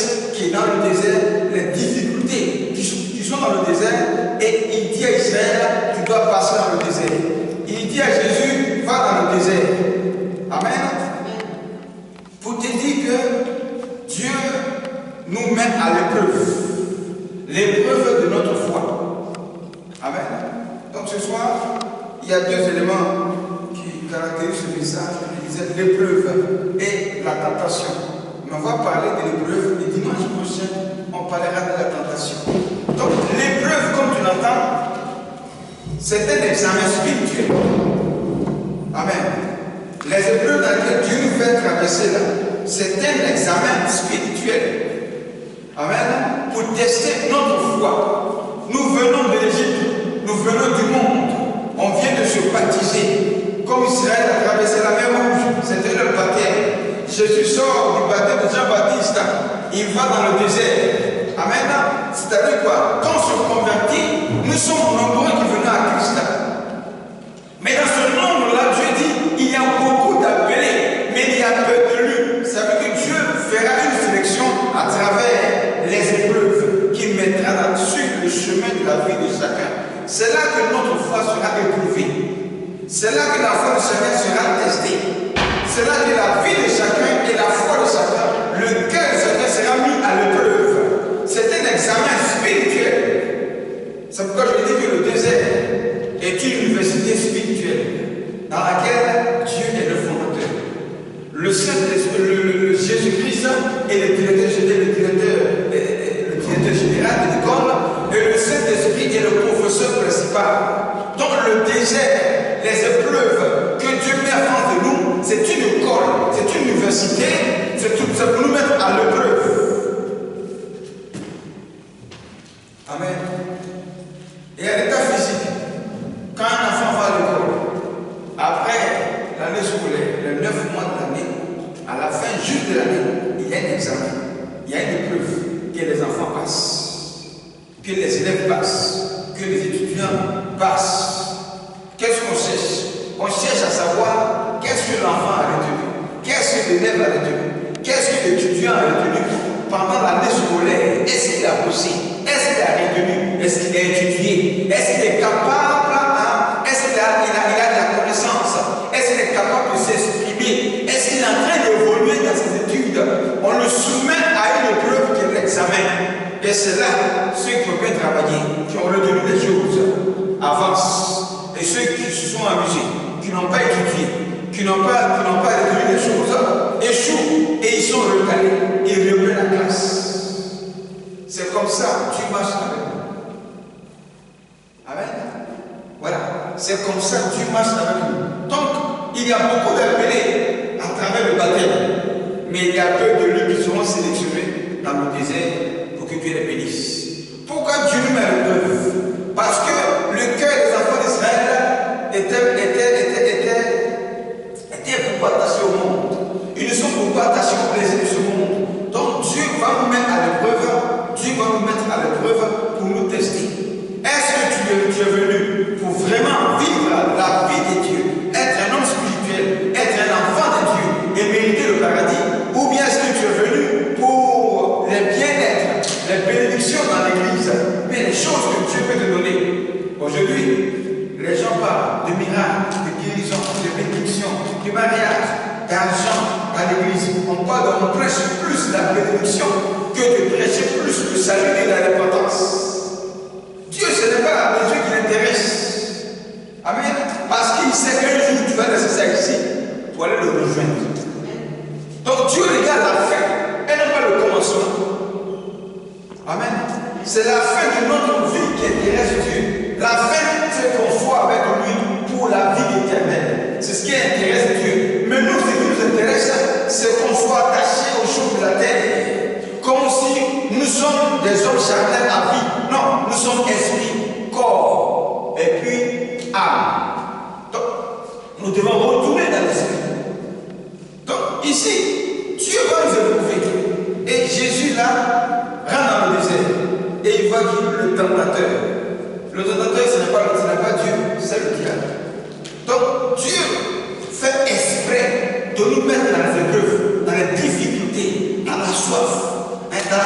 ce qui est dans le désert, les difficultés qui sont dans le désert, et il dit à Israël, tu dois passer dans le désert. Il dit à Jésus, va dans le désert. Amen. Pour te dire que Dieu nous met à l'épreuve de notre foi. Amen. Donc ce soir, il y a deux éléments qui caractérisent ce message. Je disais l'épreuve et la tentation. Mais on va parler de l'épreuve et dimanche prochain, on parlera de la tentation. Donc l'épreuve, comme tu l'entends, c'est un examen spirituel. Amen. Les épreuves dans lesquelles Dieu nous fait traverser là, c'est un examen spirituel. Amen. Pour tester notre foi. Nous venons de l'Égypte, nous venons du monde. On vient de se baptiser. Comme Israël a traversé la mer Rouge, c'était le baptême. Jésus sort du baptême de Jean-Baptiste. Il va dans le désert. Amen. C'est-à-dire quoi? Quand on se convertit, nous sommes nombreux qui venons à Christ. Mais dans ce nombre-là, Dieu dit, il y a beaucoup d'appelés, mais il y a peu d'élus. Ça veut dire que Dieu fera une sélection à travers les épreuves qu'il mettra sur le chemin de la vie de chacun. C'est là que notre foi sera éprouvée. C'est là que la foi de chacun sera testée. C'est là que la vie de chacun et la foi de chacun, le cœur de chacun sera mis à l'épreuve. C'est un examen spirituel. C'est pourquoi je dis que le désert est une université spirituelle dans laquelle Dieu est le fondateur. Le Jésus-Christ est le directeur général de l'école et le Saint-Esprit est le professeur principal. Donc le désert, les épreuves que Dieu met en face de nous, c'est une école, c'est une université, c'est pour nous mettre à l'épreuve. Amen. Et à l'état physique, quand un enfant va à l'école, après l'année scolaire, les 9 mois de l'année, à la fin juste de l'année, il y a un examen, il y a une épreuve que les enfants passent, que les élèves passent, que les étudiants passent. Qu'est-ce qu'on cherche? On cherche à savoir qu'est-ce que l'enfant a retenu, qu'est-ce que l'élève a retenu, qu'est-ce que l'étudiant a retenu pendant l'année scolaire. Est-ce qu'il a bossé? Est-ce qu'il a retenu? Est-ce qu'il a étudié? Est-ce qu'il est capable? Est-ce qu'il a de la connaissance? Est-ce qu'il est capable de s'exprimer? Est-ce qu'il est en train d'évoluer dans ses études? On le soumet à une épreuve qui est l'examen. Et c'est là, ceux qui ont bien travaillé, qui ont retenu les choses, avancent. Et ceux qui se sont amusés, qui n'ont pas étudié, qui n'ont pas retenu les choses, échouent et ils sont recalés. Ils reprennent la classe. C'est comme ça que tu marches avec nous. Amen. Voilà. C'est comme ça que tu marches avec nous. Donc, il y a beaucoup d'appelés à travers le baptême. Mais il y a peu de lieux qui seront sélectionnés dans le désert pour que Dieu les bénisse. Pourquoi Dieu nous met à l'épreuve? Parce que le cœur des enfants d'Israël était beaucoup attaché au monde. Ils ne sont beaucoup attachés au plaisir de ce monde. Donc Dieu va nous mettre à l'épreuve. Dieu va nous mettre à l'épreuve pour nous tester. Est-ce que tu es venu pour vraiment vivre la vie de Dieu, être un homme spirituel, être un enfant de Dieu et mériter le paradis? Ou bien est-ce que tu es venu pour les bien-être, les bénédictions dans l'église, mais les choses que Dieu peut te donner? Aujourd'hui, les gens parlent de miracles, de guérison, de bénédictions, de mariage, d'argent dans l'église. On prêche plus la bénédiction que de prêcher plus le salut et la repentance. Dieu, ce n'est pas les yeux qui l'intéressent. Amen. Parce qu'il sait qu'un jour tu vas laisser ça ici pour aller le rejoindre. Donc Dieu regarde la fin et non pas le commencement. Amen. C'est la fin de notre vie qui intéresse Dieu. La fin, c'est qu'on soit avec lui pour la vie éternelle. C'est ce qui intéresse Dieu. Mais nous, ce qui nous intéresse, c'est qu'on soit attachés aux choses de la terre. Comme si nous sommes des hommes charnels à vie. Non, nous sommes esprit, corps et puis âme. Donc, nous devons retourner dans l'esprit. Donc, ici, Dieu va nous éprouver. Et Jésus, là, rentre dans le désert. Et il voit qu'il le tentateur. Le tentateur, ce n'est pas Dieu, c'est le diable. Donc, Dieu fait exprès de nous mettre dans les épreuves, dans les difficultés, dans la soif, dans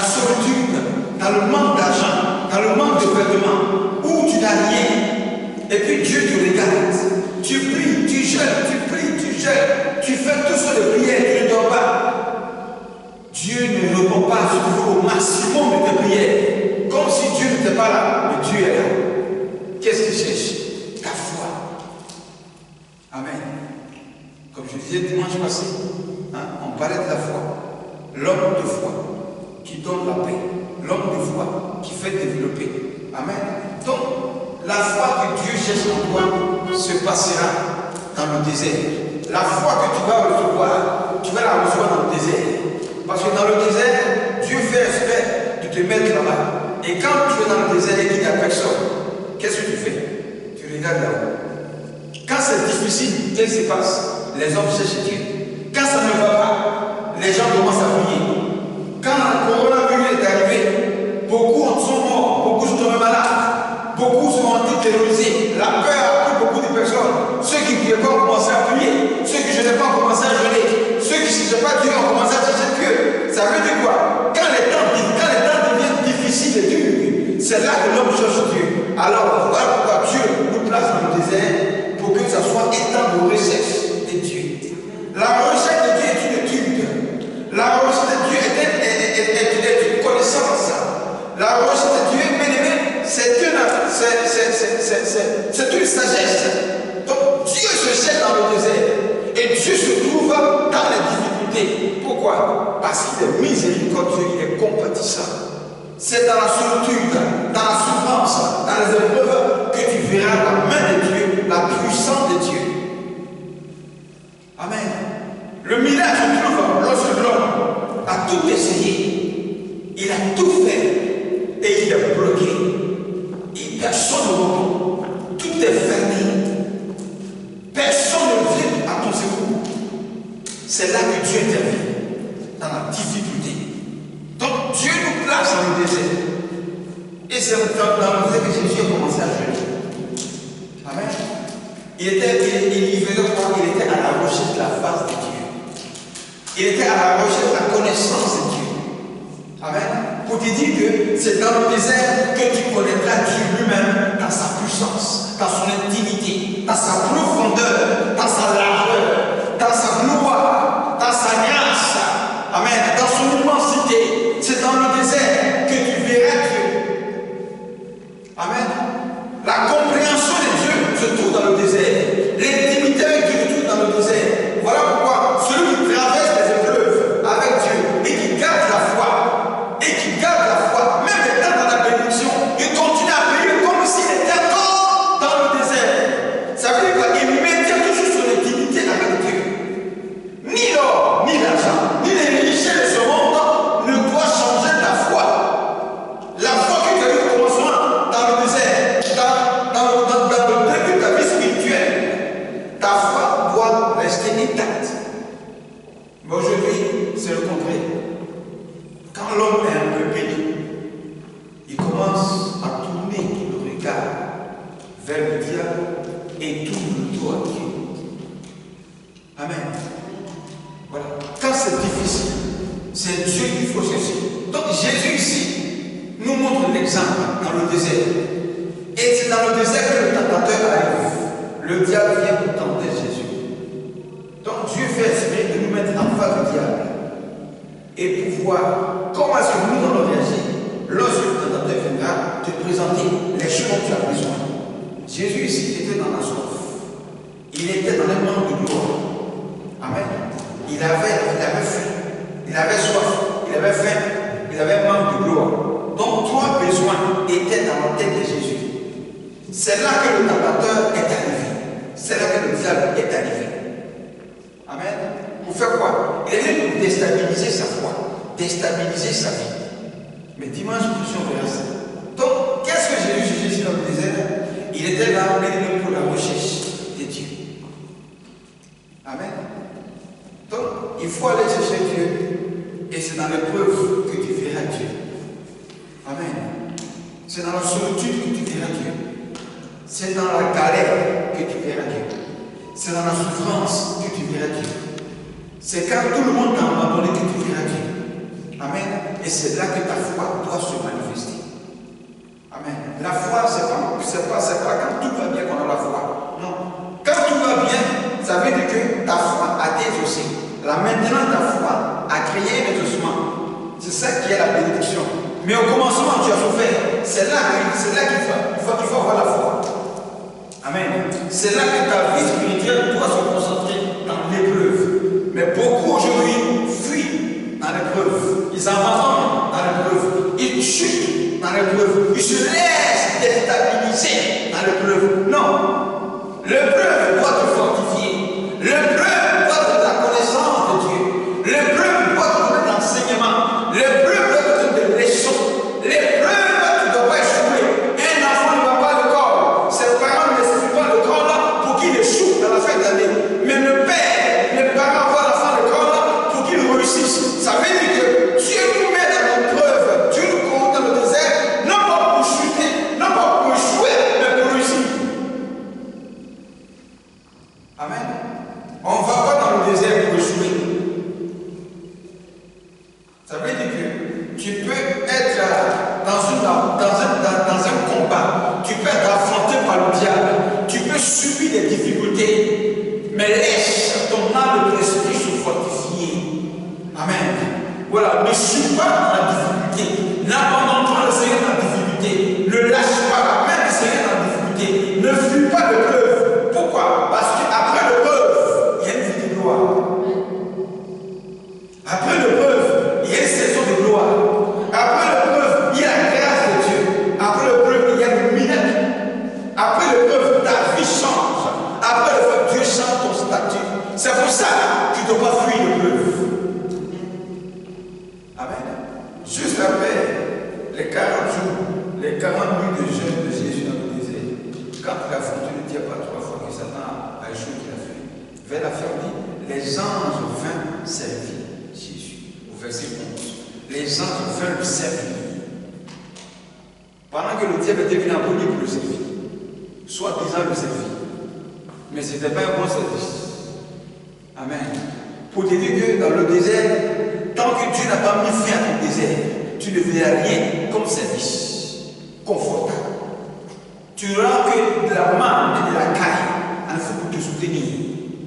On parlait de la foi. L'homme de foi qui donne la paix. L'homme de foi qui fait développer. Amen. Donc, la foi que Dieu cherche en toi se passera dans le désert. La foi que tu vas recevoir, tu vas la recevoir dans le désert. Parce que dans le désert, Dieu fait exprès de te mettre là-bas. Et quand tu es dans le désert et qu'il n'y a personne, qu'est-ce que tu fais? Tu regardes là-haut. Quand c'est difficile, qu'est-ce qui se passe? Les hommes cherchent Dieu. Quand ça ne va pas, les gens commencent à prier. Quand le coronavirus est arrivé, beaucoup sont morts, beaucoup sont tombés malades, beaucoup sont terrorisés. La peur a pris beaucoup de personnes. Ceux qui ne pouvaient pas ont commencé à prier, ceux qui ne jeûnaient pas ont commencé à jeûner, ceux qui ne cherchaient pas Dieu ont commencé à chercher Dieu. Ça veut dire quoi? Quand les temps deviennent difficiles et durs, c'est là que l'homme cherche Dieu. Alors voilà pourquoi Dieu nous place dans le désert pour que ça soit étant de recherche de Dieu. La recherche de Dieu est une étude. La recherche de Dieu est une connaissance. La recherche de Dieu, bien aimé, c'est une sagesse. Donc Dieu se cherche dans le désert et Dieu se trouve dans les difficultés. Pourquoi? Parce qu'il est miséricordieux, il est compatissant. C'est dans la solitude, dans la souffrance, dans les épreuves que tu verras la main de Dieu, la puissance de Dieu. Amen. Le miracle se trouve lorsque l'homme a tout essayé, il a tout fait et il est bloqué. Et personne ne répond. Tout est fermé. Personne ne vient à ton secours. C'est là que Dieu intervient, dans la difficulté. Donc Dieu nous place dans le désert. Et c'est dans le désert que Jésus a commencé à jeûner. Amen. Il faisait quoi? Il était à la recherche de la face de Dieu. Il était à la recherche de la connaissance de Dieu. Amen. Pour te dire que c'est dans le désert que tu connaîtras Dieu lui-même dans sa puissance, dans son intimité, dans sa profondeur, dans sa largeur, dans sa gloire, dans sa grâce. Amen. Dans son immensité. C'est dans le désert que tu verras Dieu. Amen. La compréhension de Dieu se trouve dans le désert. L'intimité avec Dieu se trouve dans le désert. Voilà pourquoi celui qui traverse les épreuves avec Dieu et qui garde la foi, même étant dans la bénédiction, il continue à prier comme s'il était encore dans le désert. Ça veut dire quoi? Il maintient toujours son intimité avec Dieu. Ni l'or, ni l'argent, ni les richesses de ce monde ne doit changer ta foi. La foi que tu as eu au commencement dans le désert, dans le début de ta vie spirituelle, ta foi doit rester intacte. Mais aujourd'hui, c'est le contraire. Quand l'homme est un peu béni, il commence à tourner le regard vers le diable et tourne le dos à Dieu. Amen. Voilà. Quand c'est difficile, c'est Dieu qu'il faut chercher. Donc Jésus ici nous montre l'exemple dans le désert. Et c'est dans le désert que le tentateur arrive. Le diable vient pour tenter Jésus. Donc Dieu fait exprès de nous mettre en face du diable. Et pour voir comment est-ce que nous allons réagir lorsque le tentateur viendra te présenter les choses dont tu as besoin. Jésus ici était dans la soif. Il était dans les manques de gloire. Amen. Il avait faim, il avait soif, il avait faim, il avait manque de gloire. Donc trois besoins étaient dans la tête de Jésus. C'est là que le tentateur est arrivé. C'est là que le diable est arrivé. Amen. Pour faire quoi? Il est venu pour déstabiliser sa foi, déstabiliser sa vie. Mais dimanche prochain, on verra ça. Donc, qu'est-ce que Jésus cherchait ici dans le désert? Il était là, il pour la recherche de Dieu. Amen. Donc, il faut aller chercher Dieu. Et c'est dans l'épreuve que tu verras Dieu. Amen. C'est dans la solitude que tu verras Dieu. C'est dans la galère que tu verras Dieu. C'est dans la souffrance que tu verras Dieu. C'est quand tout le monde t'a abandonné que tu verras Dieu. Amen. Et c'est là que ta foi doit se manifester. Amen. La foi, c'est pas quand tout va bien qu'on a la foi. Non. Quand tout va bien, ça veut dire que ta foi a désossé. Là maintenant, ta foi a créé un exaucement. C'est ça qui est la bénédiction. Mais au commencement, tu as souffert. C'est là qu'il faut avoir la foi. Amen. C'est là que ta vie spirituelle doit se concentrer dans l'épreuve. Mais beaucoup aujourd'hui ils abandonnent dans l'épreuve, ils chutent dans l'épreuve, ils se laissent déstabiliser dans l'épreuve. Non, l'épreuve doit te fortifier, l'épreuve doit te donner la connaissance de Dieu, l'épreuve doit te donner l'enseignement, l'épreuve doit te donner des leçons, l'épreuve tu ne dois pas échouer. Un enfant ne va pas à l'école, ses parents ne laissent pas l'école pour qu'il échoue dans la fin d'année, mais le père, les parents voient l'enfant à l'école pour qu'il réussisse. Ça veut dire que Dieu nous met dans l'épreuve, Dieu nous compte dans le désert, non pas pour chuter, non pas pour échouer, mais pour réussir. Amen. On ne va pas dans le désert pour échouer. Ça veut dire que tu peux être dans un combat, tu peux être affronté par le diable, tu peux subir des difficultés, mais laisse ton âme et ton esprit se fortifier. Amen. Voilà, ne suis pas dans la difficulté, n'abandonne pas le Seigneur dans la difficulté, ne lâche pas la main du Seigneur dans la difficulté, ne fuis pas l'épreuve. Pourquoi? Parce qu'après l'épreuve, il y a une vie de gloire. Après l'épreuve, il y a une saison de gloire. Après l'épreuve, il y a la grâce de Dieu. Après l'épreuve, il y a le miracle. Après l'épreuve, ta vie change. Après l'épreuve, Dieu change ton statut. C'est pour ça que tu ne dois pas fuir l'épreuve. Amen. Juste après les 40 jours, les 40 nuits de jeûne de Jésus dans le désert, quand il a affronté le diable à 3 fois que Satan a échoué qu'il a fait, vers la fin, dit, les anges vinrent servir Jésus. Au verset 11. Les anges vinrent le servir. Pendant que le diable était venu en premier pour le servir, soi-disant le servir. Mais ce n'était pas un bon service. Amen. Pour te dire que dans le désert, tant que Dieu n'a pas mis fin à ton désert, tu ne verras rien comme service confortable. Tu n'auras que de la manne et de la caille en fait pour te soutenir.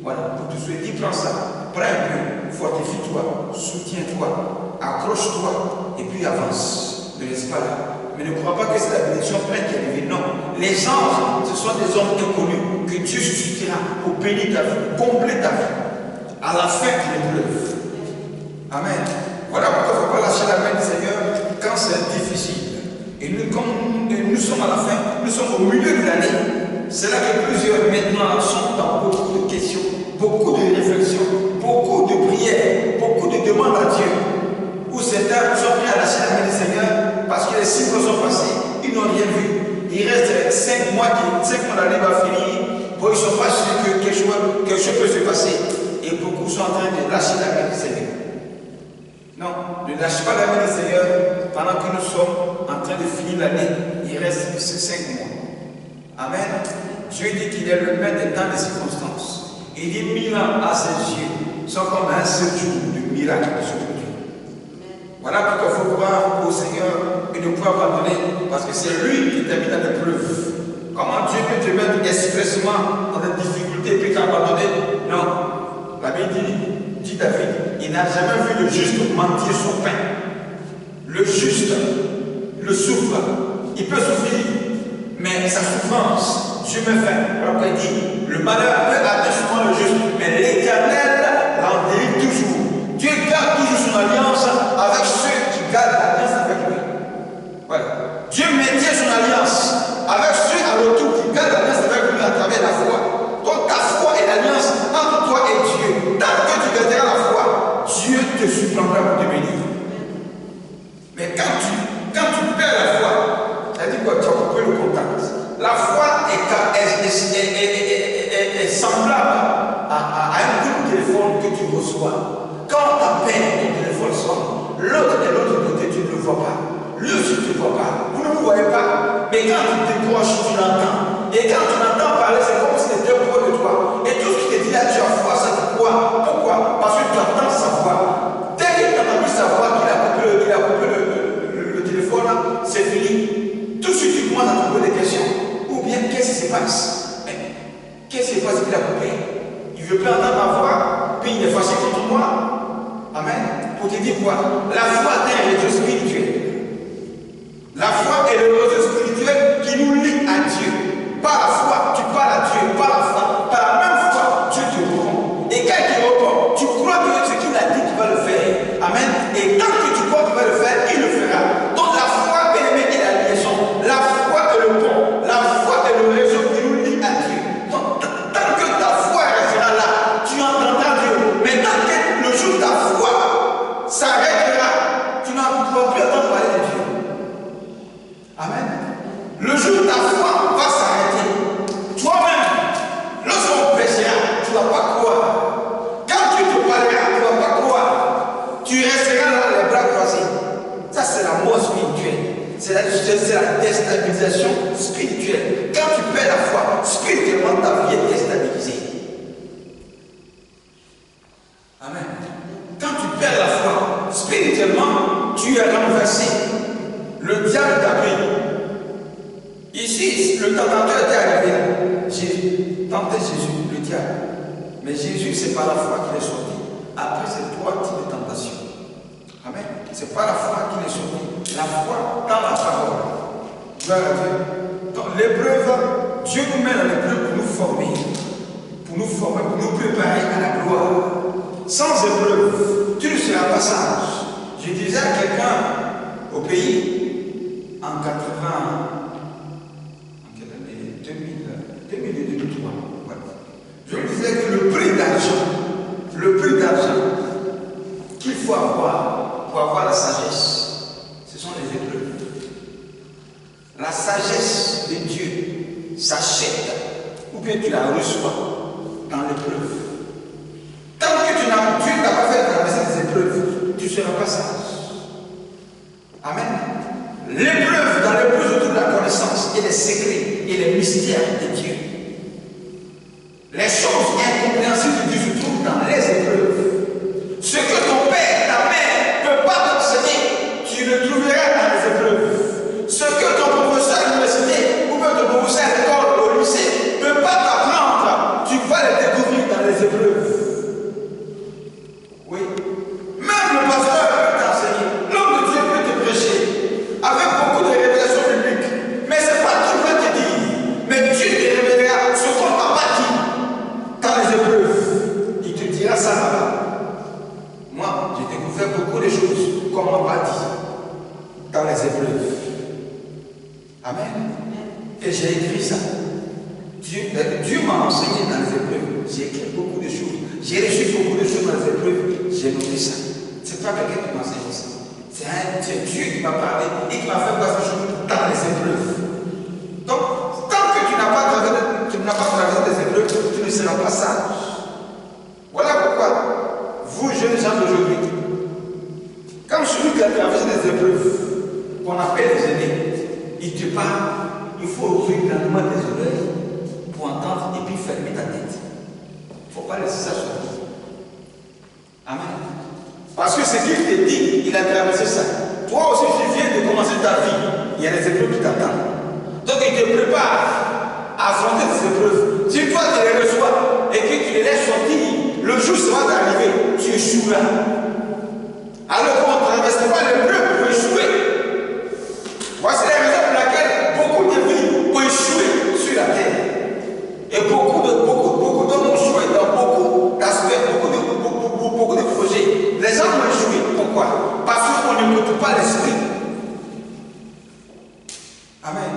Voilà, pour te soutenir, prends ça, prends un peu, fortifie-toi, soutiens-toi, accroche-toi et puis avance. Ne laisse pas là. Mais ne crois pas que c'est la bénédiction pleine qui est arrivée. Non. Les anges, ce sont des hommes inconnus que Dieu suscitera pour bénir ta vie, combler ta vie à la fin de l'épreuve. Amen. Voilà pourquoi il ne faut pas lâcher la main du Seigneur quand c'est difficile. Et nous, comme nous sommes à la fin, nous sommes au milieu de l'année. C'est là que plusieurs maintenant sont dans beaucoup de questions, beaucoup de réflexions, beaucoup de prières, beaucoup de demandes à Dieu. Où certains sont prêts à lâcher la main du Seigneur parce que les 6 mois sont passés, ils n'ont rien vu. Il reste 5 mois d'année va finir. Bon, ils ne sont pas sûrs que quelque chose peut se passer. Et beaucoup sont en train de lâcher la main du Seigneur. Non, ne lâche pas la main du Seigneur pendant que nous sommes en train de finir l'année. Il reste ces 5 mois. Amen. Dieu dit qu'il est le maître des temps et des circonstances. Il dit 1000 ans à ses yeux sont comme un seul jour de miracle sur Dieu. Voilà pourquoi il faut croire au Seigneur et ne pas abandonner, parce que c'est lui qui t'a mis dans l'épreuve. Comment Dieu peut te mettre expressement dans des difficultés et puis t'abandonner? Non. La Bible dit David, il n'a jamais vu le juste mentir son pain. Le juste le souffre. Il peut souffrir, mais sa souffrance, Dieu me fait. Alors qu'il dit, le malheur peut atteindre souvent le juste, mais l'Éternel l'en délivre toujours. Dieu garde toujours son alliance avec ceux qui gardent l'alliance avec lui. Voilà. Dieu maintient son alliance avec ceux à retour qui gardent l'alliance avec lui à travers la foi. Donc ta foi est l'alliance entre toi et Dieu. Tant que tu garderas la foi, Dieu te surprendra pour te bénir. Mais quand tu perds la foi, ça dit quoi? Tu as coupé le contact. La foi est semblable à un coup de téléphone que tu reçois. Quand ta peine, ton téléphone sonne, l'autre de l'autre côté, tu ne le vois pas. Lui aussi, tu ne le vois pas. Vous ne le voyez pas. Mais quand tu décroches, tu l'entends. Et quand tu l'entends parler, c'est comme si c'était proche de toi. Et tout ce qui te dit là, tu as foi, ça te croit. Pourquoi? Parce que tu entends sa voix. Dès qu'il t'a entendu sa voix, qu'il a coupé le téléphone, c'est fini. Tout de suite, tu commences à te poser des questions. Ou bien, qu'est-ce qui se passe? Qu'est-ce qui se passe qu'il a coupé? Il ne veut pas entendre ma voix, puis il est fâché contre moi. Amen. Pour te dire quoi? La foi est un réseau spirituel. La foi est le réseau spirituel qui nous lie à Dieu. Par la foi, tu parles à Dieu. Par la foi, par la même foi, Dieu te répond. Et quand il te répond, tu crois que ce qu'il a dit, tu vas le faire. Amen. Et tant que tu crois s'arrêtera. Tu n'as plus entendre parler de Dieu. Amen. Le jour où ta foi va s'arrêter, toi-même, lorsqu'on prêchera, tu ne vas pas croire. Quand tu te parleras, tu ne vas pas croire. Tu resteras là, les bras croisés. Ça, c'est la mort spirituelle. C'est la déstabilisation spirituelle. Quand tu perds la foi, spirituellement, ta vie est déstabilisée. Amen. Quand tu perds la foi, spirituellement, tu es renversé. Le diable t'a pris. Ici, le tentateur était arrivé là. J'ai tenté Jésus, le diable. Mais Jésus, c'est par la foi qu'il est sorti. Après, c'est trois types de tentations. Amen. C'est pas la foi qu'il est sorti. La foi dans la parole. Gloire à Dieu. Dans l'épreuve, Dieu nous met dans l'épreuve pour nous former. Pour nous préparer à la gloire. Sans épreuve, tu ne seras pas sage. Je disais à quelqu'un au pays, en 80, en quelle année 2000 et 2003. Ouais. Je lui disais que le prix d'argent qu'il faut avoir pour avoir la sagesse, ce sont les épreuves. La sagesse de Dieu s'achète ou bien tu la reçois dans l'épreuve. Tant que Dieu ne t'a pas fait traverser des épreuves, tu ne seras pas sage. Amen. L'épreuve, dans l'épreuve, je trouve la connaissance et les secrets et les mystères de Dieu. Les choses incompréhensibles de Dieu se trouvent dans les épreuves. Ce que ton père, ta mère ne peut pas t'enseigner, tu le trouveras dans les épreuves. Ce que ton professeur à l'université ou même ton professeur à l'école, au lycée, ne peut pas t'apprendre, tu vas le découvrir dans les épreuves. Oui. Même le pasteur peut t'enseigner. L'homme de Dieu peut te prêcher avec beaucoup de révélations bibliques. Mais ce n'est pas tout va te dire. Mais Dieu te révélera ce qu'on ne t'a pas dit dans les épreuves. Il te dira ça là-bas. Moi, j'ai découvert beaucoup de choses qu'on ne m'a pas dit dans les épreuves. Amen. Et j'ai écrit ça. Dieu m'a enseigné dans les épreuves. J'ai écrit beaucoup de choses. J'ai reçu beaucoup de choses dans les épreuves. J'ai noté ça. Ce n'est pas quelqu'un qui m'a enseigné ça. C'est Dieu qui m'a parlé et qui m'a fait voir ces choses dans les épreuves. Donc, tant que tu n'as pas traversé des épreuves, tu ne seras pas sage. Voilà pourquoi, vous jeunes gens d'aujourd'hui, quand celui qui a traversé des épreuves, qu'on appelle les aînés, il te parle, il faut ouvrir grandement tes oreilles pour entendre et puis fermer ta tête. Il ne faut pas laisser ça sortir. Amen. Parce que ce qu'il te dit, il a traversé ça. Toi aussi, tu viens de commencer ta vie. Il y a des épreuves qui t'attendent. Donc, il te prépare à affronter ces épreuves. Si toi, tu les reçois et que tu les laisses sortir, le jour sera d'arriver, tu échoueras. Alors qu'on ne traverse pas l'épreuve pour échouer. Voici la raison pour laquelle beaucoup de vies ont échoué sur la terre. Et beaucoup d'hommes ont échoué dans beaucoup d'aspects, beaucoup de projets. Les gens ont échoué. Pourquoi? Parce qu'on n'écoute pas l'esprit. Amen.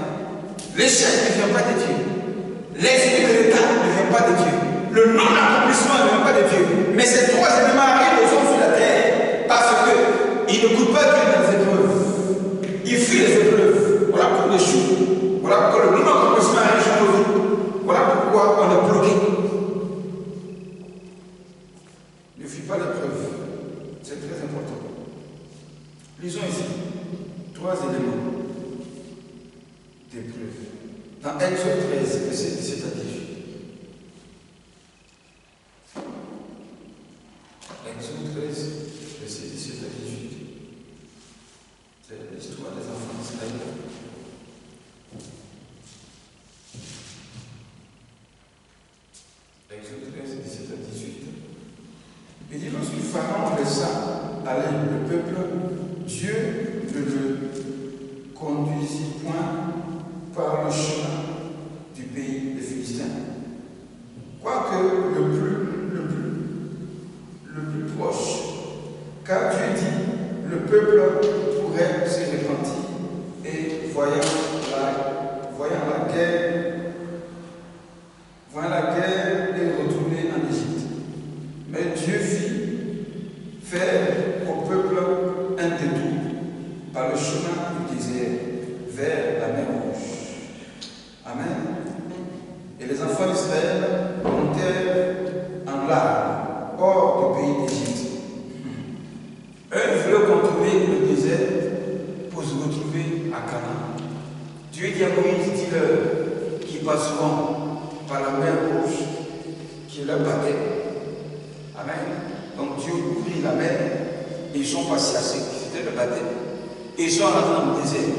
L'échec ne vient pas de Dieu. L'esprit de l'état ne vient pas de Dieu. Le non-accomplissement ne vient pas de Dieu. Mais ces trois éléments arrivent aux hommes sur la terre parce qu'ils n'écoutent pas Dieu dans les épreuves. Ils fuient les épreuves. Voilà pourquoi ils échouent. Voilà pourquoi le non-accomplissement arrive sur nos vies. Voilà pourquoi on est bloqué. Ne fuis pas l'épreuve. C'est très important. Lisons ici trois éléments d'épreuve. Dans Exode 13, verset 17 à 18. Exode 13, verset 17 à 18. C'est l'histoire des enfants d'Israël. Exode 13, 17 à 18. Il dit, lorsque Pharaon laissa aller le peuple, Dieu ne le conduisit point par le chemin du pays des Philistins. Quoique le plus proche, car Dieu dit, le peuple pourrait se repentir et voyant la guerre et retourner en Égypte. Mais Dieu fit faire au peuple le chemin du désert vers la mer Rouge. Amen. Et les enfants d'Israël montèrent en larmes hors du pays d'Égypte. Eux, ils voulaient contourner le désert pour se retrouver à Canaan. Dieu dit à Moïse, dis-leur qu'ils passeront par la mer Rouge qui leur battait. Amen. Donc Dieu ouvrit la mer et ils sont passés à ce qui c'était le baptême. Et ils sont allés dans le désert.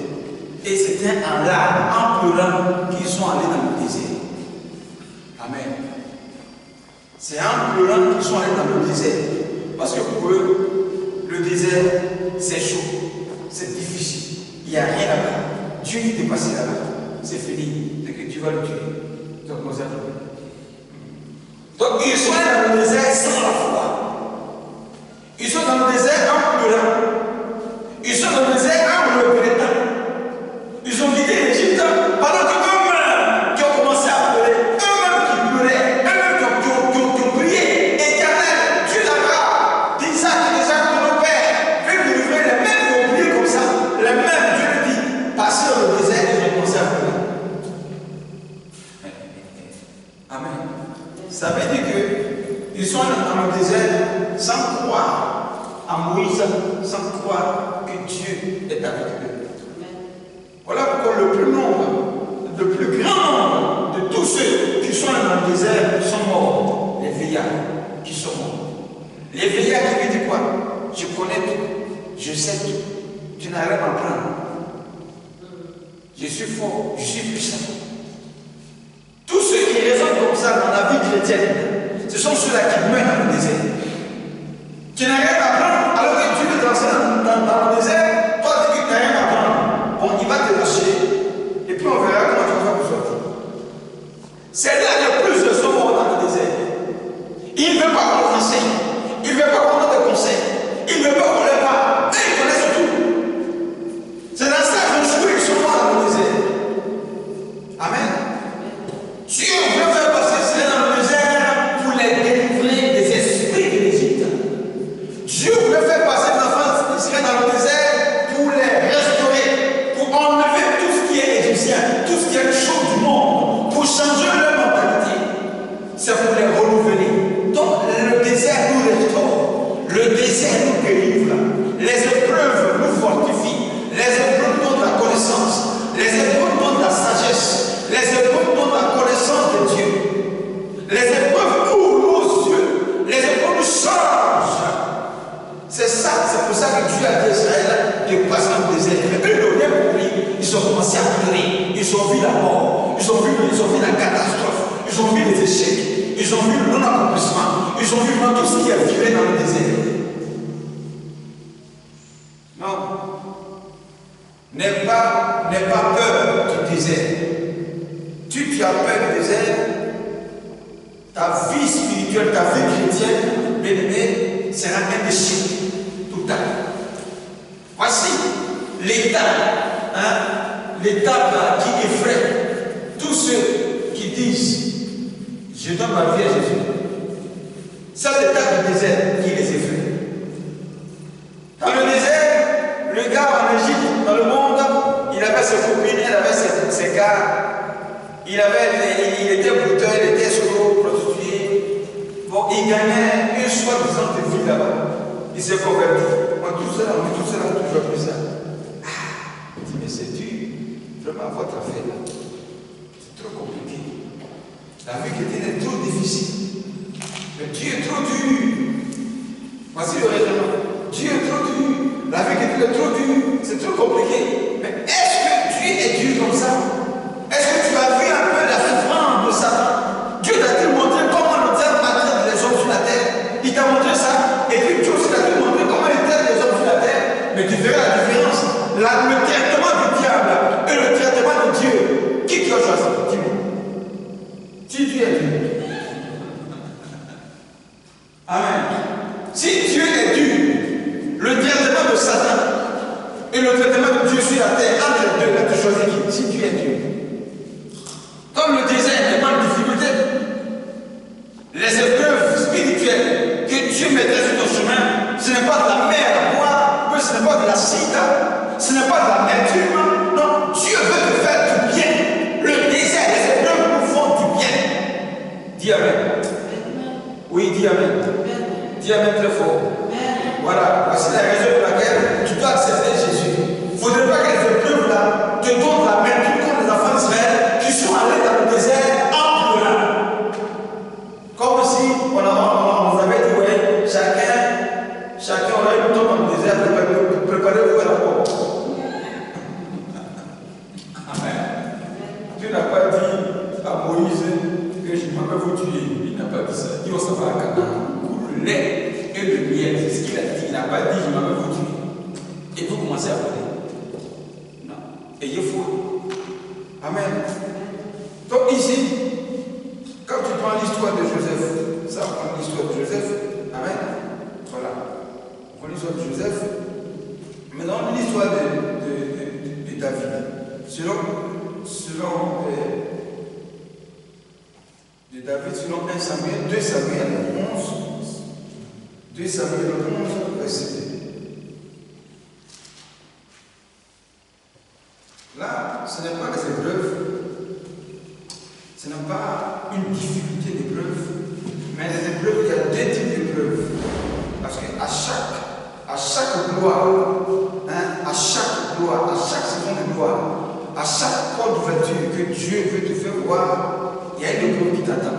Et c'était en larmes, en pleurant qu'ils sont allés dans le désert. Amen. C'est en pleurant qu'ils sont allés dans le désert. Parce que pour eux, le désert, c'est chaud, c'est difficile. Il n'y a rien là-bas. Dieu est passé là-bas. C'est fini. Dès que tu vas le tuer, tu vas commencer à pleurer. Donc ils sont allés dans le désert sans la foi. Ils sont dans le désert en pleurant. Ils sont dans le désert en regrettant. Ils ont quitté l'Égypte pendant que eux-mêmes qui ont commencé à pleurer, eux-mêmes qui pleuraient, eux-mêmes qui ont prié. Éternel, Dieu d'Abraham, d'Isaac et d'Isaac de nos pères, fais nous livrer les mêmes qui ont prié comme ça. Les mêmes, Dieu le dit, passer dans le désert, ils ont commencé à pleurer. Amen. Ça veut dire qu'ils sont dans le désert sans croire à Moïse, sans croire que Dieu est avec eux. Voilà pourquoi le plus grand nombre de tous ceux qui sont dans le désert sont morts. Les vieillards qui sont morts. Les vieillards qui me disent quoi? Je connais tout, je sais tout, tu n'as rien à apprendre. Je suis fort, je suis puissant. Tous ceux qui raisonnent comme ça dans la vie chrétienne, ce sont ceux-là qui meurent dans le désert. Tu n'as rien à apprendre, alors que tu veux danser dans le désert, toi tu dis que tu n'as rien à apprendre. Bon, il va te lâcher, et puis on verra comment tu vas faire pour sortir. C'est là qu'il y a plus de sont morts dans le désert. Il ne veut pas qu'on enseigne, il ne veut pas qu'on donne des conseils, il ne veut pas qu'on les parle, mais ils connaissent tout. C'est dans ça qu'ils jouent, ils sont morts dans le désert. Amen. Dieu veut faire passer cela dans le désert pour les délivrer des esprits de l'Égypte. Dieu veut faire passer les enfants d'Israël dans le désert pour les restaurer, pour enlever tout ce qui est égyptien, tout ce qui est chaud du monde, pour changer leur mentalité. C'est pour les renouveler. Donc le désert nous restaure, le désert nous délivre, les épreuves nous fortifient, les épreuves donnent la connaissance, les épreuves donnent la sagesse, les épreuves donnent la connaissance de Dieu. Les épreuves ouvrent nos yeux, les épreuves nous changent. C'est ça, c'est pour ça que Dieu a dit à Israël de passer dans le désert. Mais eux n'ont rien compris. Ils ont commencé à pleurer. Ils ont vu la mort. Ils ont vu la catastrophe. Ils ont vu les échecs. Ils ont vu le non-accomplissement. Ils ont vu tout ce qui a viré dans le désert. Non. N'aie pas peur du désert. Tu as peur du désert, ta vie spirituelle, ta vie chrétienne, bien-aimée, sera un échec total. Voici l'étape, l'étape qui effraie tous ceux qui disent je donne ma vie à Jésus. C'est l'étape du désert qui les effraie. Dans le désert, le gars en Égypte, dans le monde, il avait ses copines, il avait ses gars. Il était brouteur, il était solo, prostitué. Bon, il gagnait une soi-disant de vie là-bas. Il s'est converti. Moi, tout cela, toujours plus ça. Il dit, mais c'est dur. Vraiment, votre affaire là. C'est trop compliqué. La vie chrétienne est trop difficile. Mais Dieu est trop dur. Voici le raisonnement. Dieu est trop dur. La vie chrétienne est trop dure. C'est trop compliqué. Mais est-ce que Dieu est dur comme ça? Est-ce que tu as vu un peu la souffrance de Satan? Dieu t'a-t-il montré comment le diable attrape les hommes sur la terre? Il t'a montré ça. Et puis Dieu aussi t'a-t-il montré comment il traite les hommes sur la terre? Mais tu verras la différence. Le traitement du diable et le traitement de Dieu. Qui tu as choisi? Dis-moi. Si Dieu est dur. Amen. Si Dieu est dur, le traitement de Satan et le traitement de Dieu sur la terre, entre les deux, là, tu choisis qui? Si Dieu est dur. Comme le désert n'est pas une difficulté, les épreuves spirituelles que Dieu mettrait sur ton chemin, ce n'est pas de la mer à boire, ce n'est pas de la cita, ce n'est pas longtemps dans le désert, préparez-vous à la mort. Amen. Dieu n'a pas dit à Moïse que je m'en vais vous tuer. Il n'a pas dit ça. Il dit on s'en va à Canaan pour le lait et le miel. C'est ce qu'il a dit. Il n'a pas dit je m'en vais vous tuer. Et vous commencez à parler. Non. Ayez foi. Amen. Donc ici, quand tu prends l'histoire de Joseph, ça on prend l'histoire de Joseph. Amen. Voilà. On prend l'histoire de Joseph. Maintenant, l'histoire de David. Selon de David, selon 1 Samuel, 2 Samuel 11, 2 Samuel 11, verset 2. Là, ce n'est pas des épreuves, ce n'est pas une difficulté d'épreuve, mais les épreuves, il y a deux types d'épreuves. Parce qu'à chaque gloire, à chaque seconde de gloire, à chaque porte d'ouverture que Dieu veut te faire voir, il y a une épreuve qui t'attend.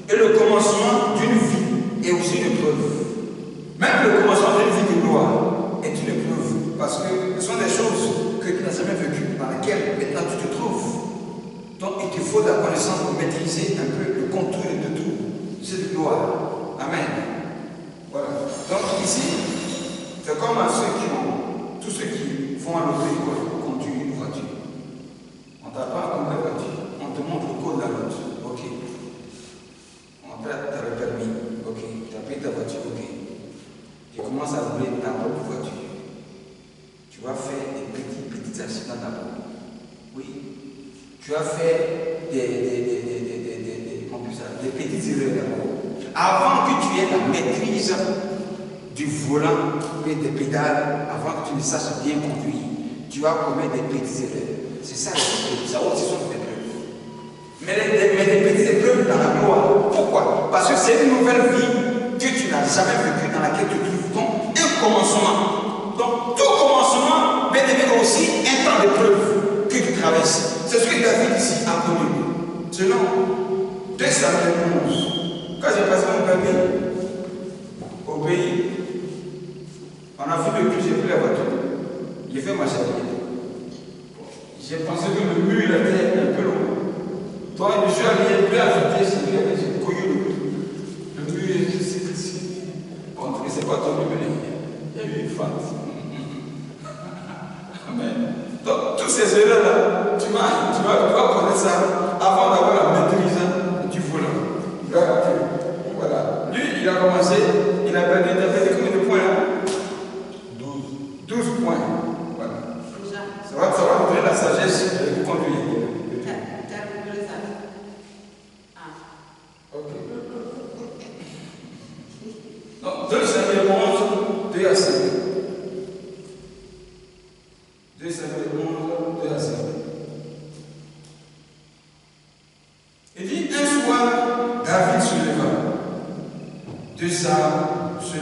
Et le commencement d'une vie est aussi une épreuve. Même le commencement d'une vie de gloire est une épreuve. Parce que ce sont des choses que tu n'as jamais vécues, dans lesquelles maintenant tu te trouves. Donc il te faut la connaissance pour maîtriser un peu le contour de tout cette gloire. Amen. Voilà. Donc ici, c'est comme à tous ceux qui vont à l'auto-école pour conduire une voiture. On t'apprend à conduire la voiture. On te montre le code de la route. Ok. On t'a le permis. Ok. Tu as pris ta voiture. Ok. Tu commences à rouler ta propre voiture. Tu vas faire des petits accidents d'abord. Oui. Tu vas faire des petites erreurs d'abord. Avant que tu aies la maîtrise du volant et des pédales, avant que tu ne saches bien conduire, tu vas commettre des petites erreurs. C'est ça les épreuves. Ça aussi sont des épreuves. Mais des petites épreuves dans la gloire. Pourquoi? Parce que c'est une nouvelle vie que tu n'as jamais vécue, dans laquelle tu trouves donc un commencement. Donc tout commencement va devenir aussi un temps d'épreuve que tu traverses. C'est ce que David ici a connu. Selon 2 Samuel 11. Quand j'ai passé mon permis au pays, on a vu le cul, j'ai pris la voiture. J'ai fait ma charrière. J'ai pensé que le mur il était un peu long. Donc je suis allé plus à vitesse, j'ai cogné le mur. Le mur est ici. Bon, tu ne sais pas ton numéro. Il y a eu une fente. Amen. Donc, toutes ces erreurs-là, tu vas connaître ça avant d'avoir la maîtrise du volant. Voilà. Lui, il a commencé, il a perdu, il a fait combien de points là? 12 points. Voilà. Ça va vous donner la sagesse de vous conduire. Ok. Donc, 2 Samuel 11, 2 à 5. 2 Samuel 11, 2 à 5. Il dit, un soir, David se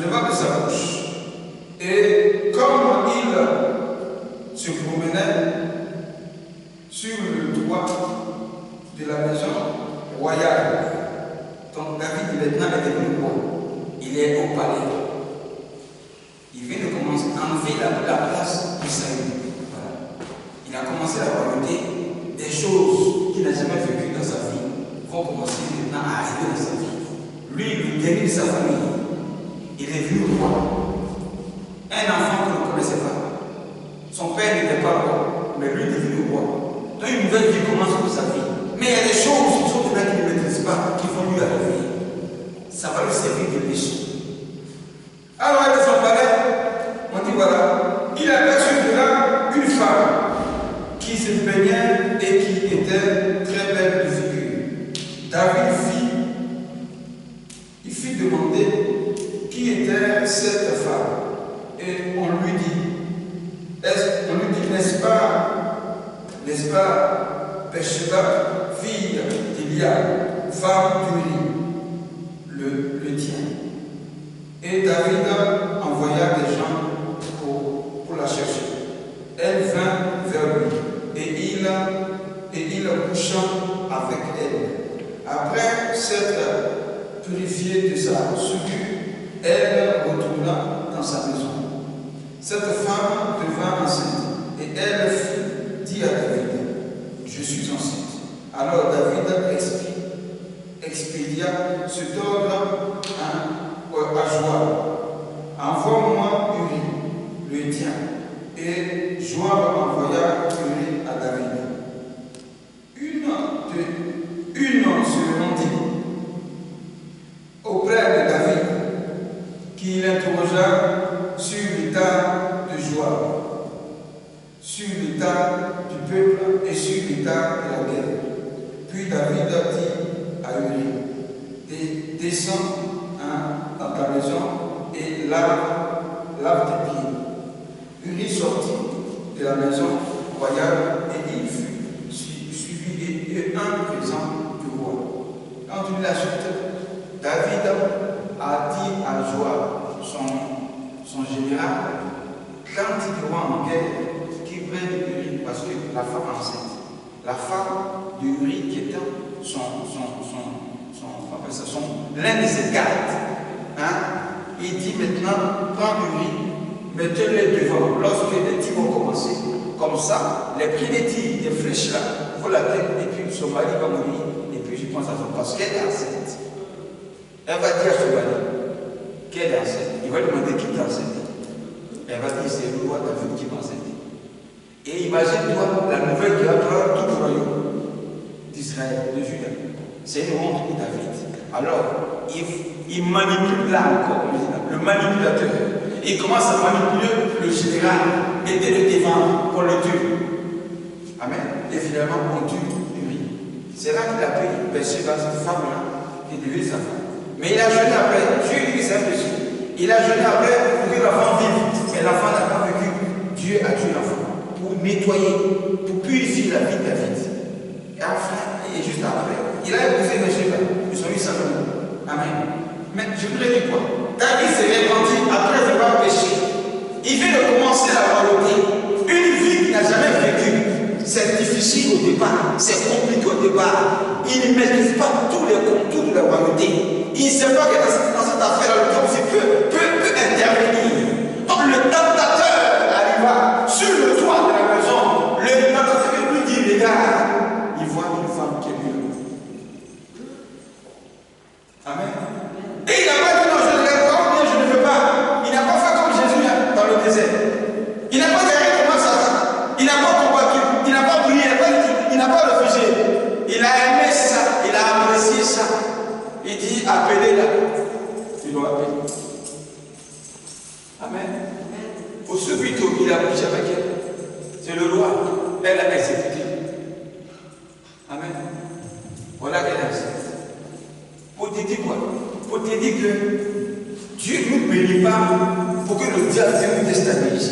leva de sa bouche. Et comme il se promenait sur le toit de la maison royale, donc David maintenant est devenu roi. Il est au palais. Il vient de commencer à enlever la place de Saül. Voilà. Il a commencé à raconter des choses qu'il n'a jamais vécues dans sa vie, vont commencer maintenant à arriver dans sa vie. Lui, le dernier de sa famille, il est vu roi. Un enfant qu'il ne connaissait pas. Son père n'était pas roi, mais lui est devenu roi. Donc une nouvelle vie commence pour sa vie. Mais il y a des choses qui sont là qu'il ne maîtrise pas, qui vont lui arriver. Ça va lui servir de leçon. Alors, il est son palais, on dit voilà, il a aperçu de là une femme qui se baignait et qui était très belle de figure. David fit demander qui était cette femme. Et on lui dit, n'est-ce pas, Bathsheba, fille d'Eliab, femme d'Uri, le tien. Et David envoya des gens pour la chercher. Elle vint vers lui et il coucha avec elle. Après s'être purifiée de sa souillure, elle retourna dans sa maison. Cette femme devint enceinte et elle dit à David, je suis enceinte. Alors David expédia cet ordre à Joab. Envoie-moi Uri, le tien. Et Joab envoya Uri à David. Une se rendit auprès de David, qui l'interrogea sur l'état de Joab, sur l'état du peuple et sur l'état de la guerre. Puis David dit à Uri, descends dans ta maison et lave tes pieds. Uri sortit de la maison royale et il fut suivi et un présent du roi. Quand il la suite, David a dit à Joab, son général, quand il ira en guerre, qu'il prenne Uri, parce que la femme enceinte, la femme de Uri qui était l'un de ses gardes, il dit maintenant, prends Uri, mettez-les devant. Lorsque les tirs vont commencer, comme ça, les premiers tirs, des flèches là, il faut la tête, et puis son mari va mourir, et puis je pense à son parce qu'elle est enceinte. Elle va dire à son mari qu'elle est enceinte. Il va lui demander qui est enceinte. Elle va dire c'est le roi David qui est enceinte. Et imagine-toi la nouvelle qui va prendre tout le royaume d'Israël, de Juda. C'est une honte pour David. Alors, il manipule là encore, le manipulateur. Il commence à manipuler le général, mettre le devant pour le tuer. Amen. Et finalement, on tue Uri. C'est là qu'il a pris Bathsheba, cette femme-là, qui devait sa femme. Mais il a jeûné après. Dieu lui dit c'est un péché. Il a jeûné après pour que l'enfant vive. Mais l'enfant n'a pas vécu. Dieu a tué l'enfant pour nettoyer, pour purifier la vie de David. Et enfin, et juste après, il a épousé Bathsheba. Ils sont eu Salomon. Amen. Mais je voudrais dire quoi? David s'est répandu après avoir péché. Il vient de commencer la royauté. Une vie qu'il n'a jamais vécue. C'est difficile au départ. C'est compliqué au départ. Il ne maîtrise pas tous les contours de la royauté. Il ne sait pas que dans cette affaire-là, le temps aussi peut intervenir. Donc le tentateur arriva sur le toit de la maison. Le tentateur lui dit, regarde, il voit une femme qui est nue. Amen. Et il n'a pas dit non, je ne regarde pas, bien je ne veux pas. Il n'a pas fait comme Jésus dans le désert. Il n'a pas gagné comment ça. Il n'a pas combattu, il n'a pas brillé, il n'a pas refusé. Il a aimé ça, il a apprécié ça. Il dit appelez-la. Il doit appeler. Amen. Au subito, il a couché avec elle. C'est le roi. Elle a exécuté. Amen. Voilà qu'elle a exécuté. Pour te dire quoi? Pour te dire que Dieu ne nous bénit pas pour que le diable nous déstabilise.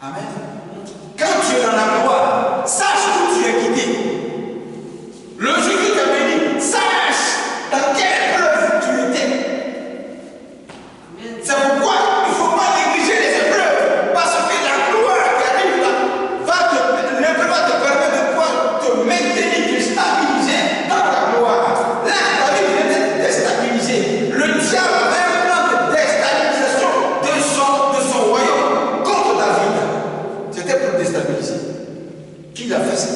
Amen. Quand tu es dans la gloire, sache où tu es quitté. Le jour qui t'a béni, sache dans quelle épreuve tu étais. C'est pourquoi il ne faut pas négliger les épreuves. Parce que la gloire qui arrive là l'épreuve va te permettre de pouvoir te maintenir, te stabiliser dans la gloire. Là, David vient d'être déstabilisé. Le diable avait un plan de déstabilisation de son royaume contre David. C'était pour le déstabiliser. Qui l'a fait ça?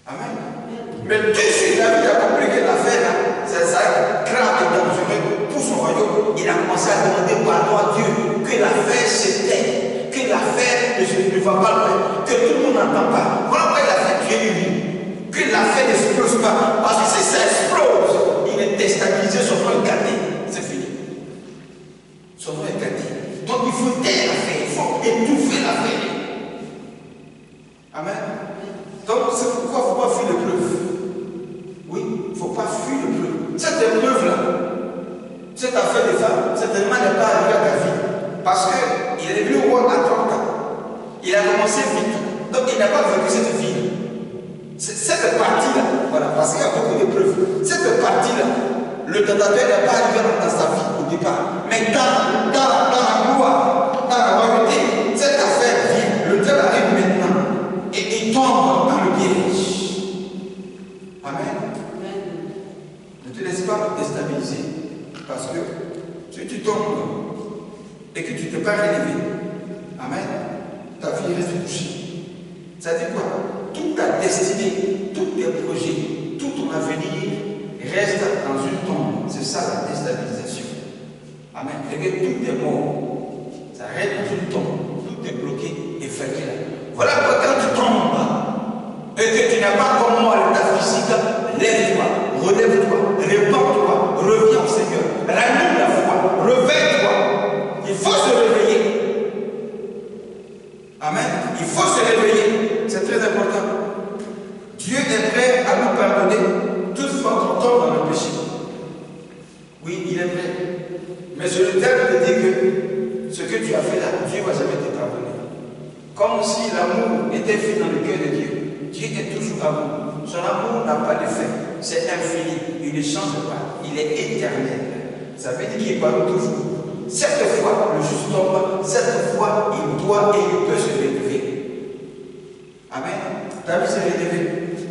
Amen. Mais tout de suite, David a compris que l'affaire là, c'est ça, grave et dangereux pour son royaume. Il a commencé à demander pardon à Dieu que l'affaire se tait, que l'affaire ne va pas loin, que tout le monde n'entend pas. Voilà pourquoi il a fait tuer lui. Que l'affaire n'explose pas. Parce que si ça explose, il est déstabilisé, son front est gâté. C'est fini. Son front est gâté. Donc il faut taire l'affaire, il faut étouffer l'affaire. Amen. Donc c'est pourquoi il ne faut pas fuir l'épreuve. Oui, il ne faut pas fuir l'épreuve. Cette épreuve-là, cette affaire de femme, certainement n'est pas arrivée à David. Parce qu'il est venu au roi à 30 ans. Il a commencé vite. Donc il n'a pas vécu cette vie. Cette partie-là, voilà, parce qu'il y a beaucoup d'épreuves. Cette partie-là, le tentateur n'est pas arrivé dans sa vie au départ. Mais dans la gloire, dans la royauté, cette affaire vient. Le diable arrive maintenant. Et il tombe dans le piège. Amen. Ne te laisse pas déstabiliser. Parce que si tu tombes et que tu ne t'es pas relevé, amen, ta vie reste couchée. Ça dit quoi? Toute ta destinée, tous tes projets, tout ton avenir reste dans une tombe. C'est ça la déstabilisation. Amen. Regarde, tout est mort. Ça reste dans une tombe. Tout est bloqué et fait. Voilà pourquoi quand tu tombes et que tu n'as pas comme moi l'état physique, lève-toi, relève-toi, répands-toi, reviens au Seigneur, ranime la foi, réveille-toi. Il faut se réveiller. Amen. Il faut se réveiller. C'est très important. Dieu est prêt à nous pardonner toutefois qu'on tombe dans le péché. Oui, il est prêt. Mais je le terme de dire que ce que tu as fait là, Dieu ne va jamais te pardonner. Comme si l'amour était fait dans le cœur de Dieu. Dieu est toujours amour. Son amour n'a pas de fin. C'est infini. Il ne change pas. Il est éternel. Ça veut dire qu'il parle toujours. Cette fois, le juste tombe. Cette fois, il doit et il peut se relever. Amen. David s'est relevé.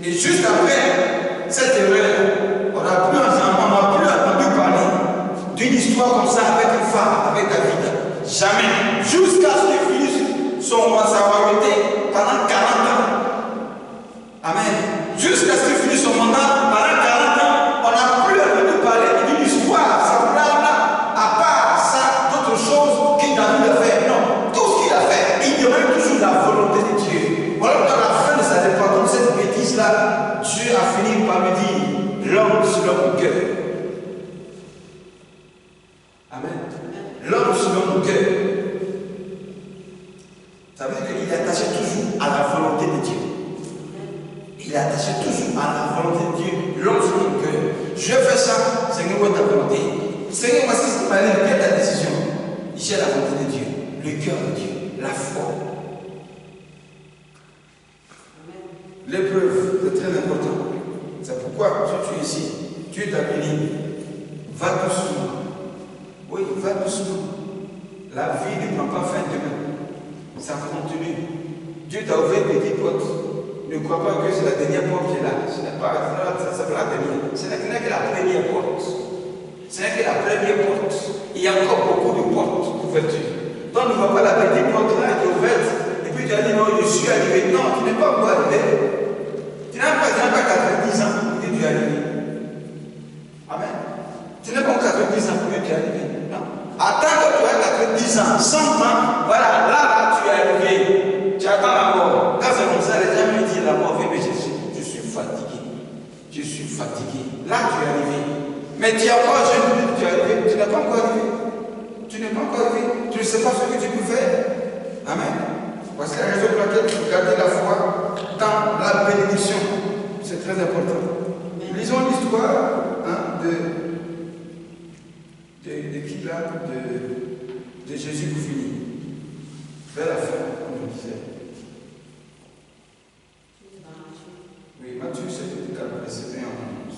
Et juste après cette erreur, on n'a plus entendu parler d'une histoire comme ça avec une femme, avec David. Jamais. Jusqu'à ce qu'il finisse sa royauté pendant 40 ans. Amen. Jusqu'à ce qu'il finisse son mandat pendant 40 ans, on n'a plus entendu parler d'une histoire semblable, à part ça, d'autres choses qu'il David a fait. Non, tout ce qu'il a fait, il y aurait toujours la volonté de Dieu. Voilà, dans la fin de sa dépendance, cette bêtise-là, Dieu a fini par lui dire l'homme selon mon cœur. Amen. L'homme selon mon cœur. Ça veut dire qu'il est attaché toujours à la volonté de Dieu. Il est attaché toujours à la volonté de Dieu. L'homme selon mon cœur. Je fais ça, Seigneur, où est ta volonté? Seigneur, voici ce qu'il m'a dit, quelle est ta décision? J'ai la volonté de Dieu, le cœur de Dieu, la foi. L'épreuve, c'est très important. C'est pourquoi, si tu es ici, Dieu t'a béni, va doucement. Oui, va doucement. La vie ne prend pas fin demain. Ça continue. Dieu t'a ouvert des petites portes. Ne crois pas que c'est la dernière porte qui est là. Ce n'est pas la dernière. Ce n'est que la première porte. Ce n'est que la première porte. Il y a encore beaucoup de portes d'ouverture. Donc ne vois pas la petite porte là qui est ouverte. Et puis tu as dit non, je suis arrivé. Non, tu n'es pas encore arrivé. Tu n'as pas 90 ans pour dire tu es arrivé. Amen. Tu n'es pas encore 90 ans pour dire tu es arrivé. Non. Attends que tu aies 90 ans, 100 ans, voilà, là, tu es arrivé. Tu attends la mort. Quand c'est comme ça, les gens me disent la mort, mais je suis fatigué. Je suis fatigué. Là, tu es arrivé. Mais tu es encore jeune, tu es arrivé. Tu n'es pas encore arrivé. Tu n'es pas encore arrivé. Tu ne sais pas ce que tu peux faire. Amen. Voici la raison pour laquelle tu peux garder la foi dans la bénédiction. C'est très important. Lisons l'histoire de qui là? De Jésus pour finir. Vers la fin, comme je disais. Oui, Matthieu, c'est le verset 1 en 11.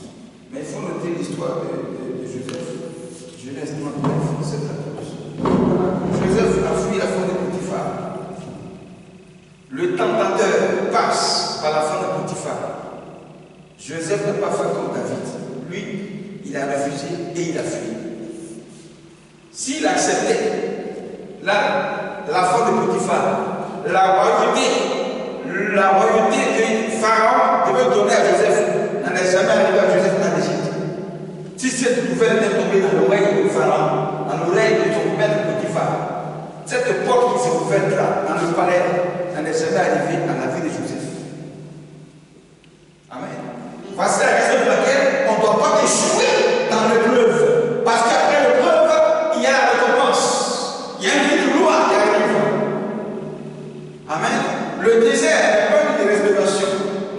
Mais il faut noter l'histoire de Joseph. Genèse 39, 7 à 12. Joseph a fui la femme de Potiphar. Le tentateur passe par la femme de Potiphar. Joseph n'a pas fait comme David. Lui, il a refusé et il a fui. S'il acceptait la femme de Potiphar, la royauté que Pharaon devait donner à Joseph n'en est jamais arrivé à Joseph en Égypte. Si cette nouvelle est tombée dans l'oreille de Pharaon, dans l'oreille de son maître Potiphar, cette porte qui s'est ouverte là, dans le palais, n'en est jamais arrivée à la vie de Joseph. Amen. Voici la raison pour laquelle on ne doit pas échouer dans l'épreuve. Parce qu'après l'épreuve, il y a la récompense. Il y a une vie de gloire qui arrive. Amen. Le désert n'est pas une restauration.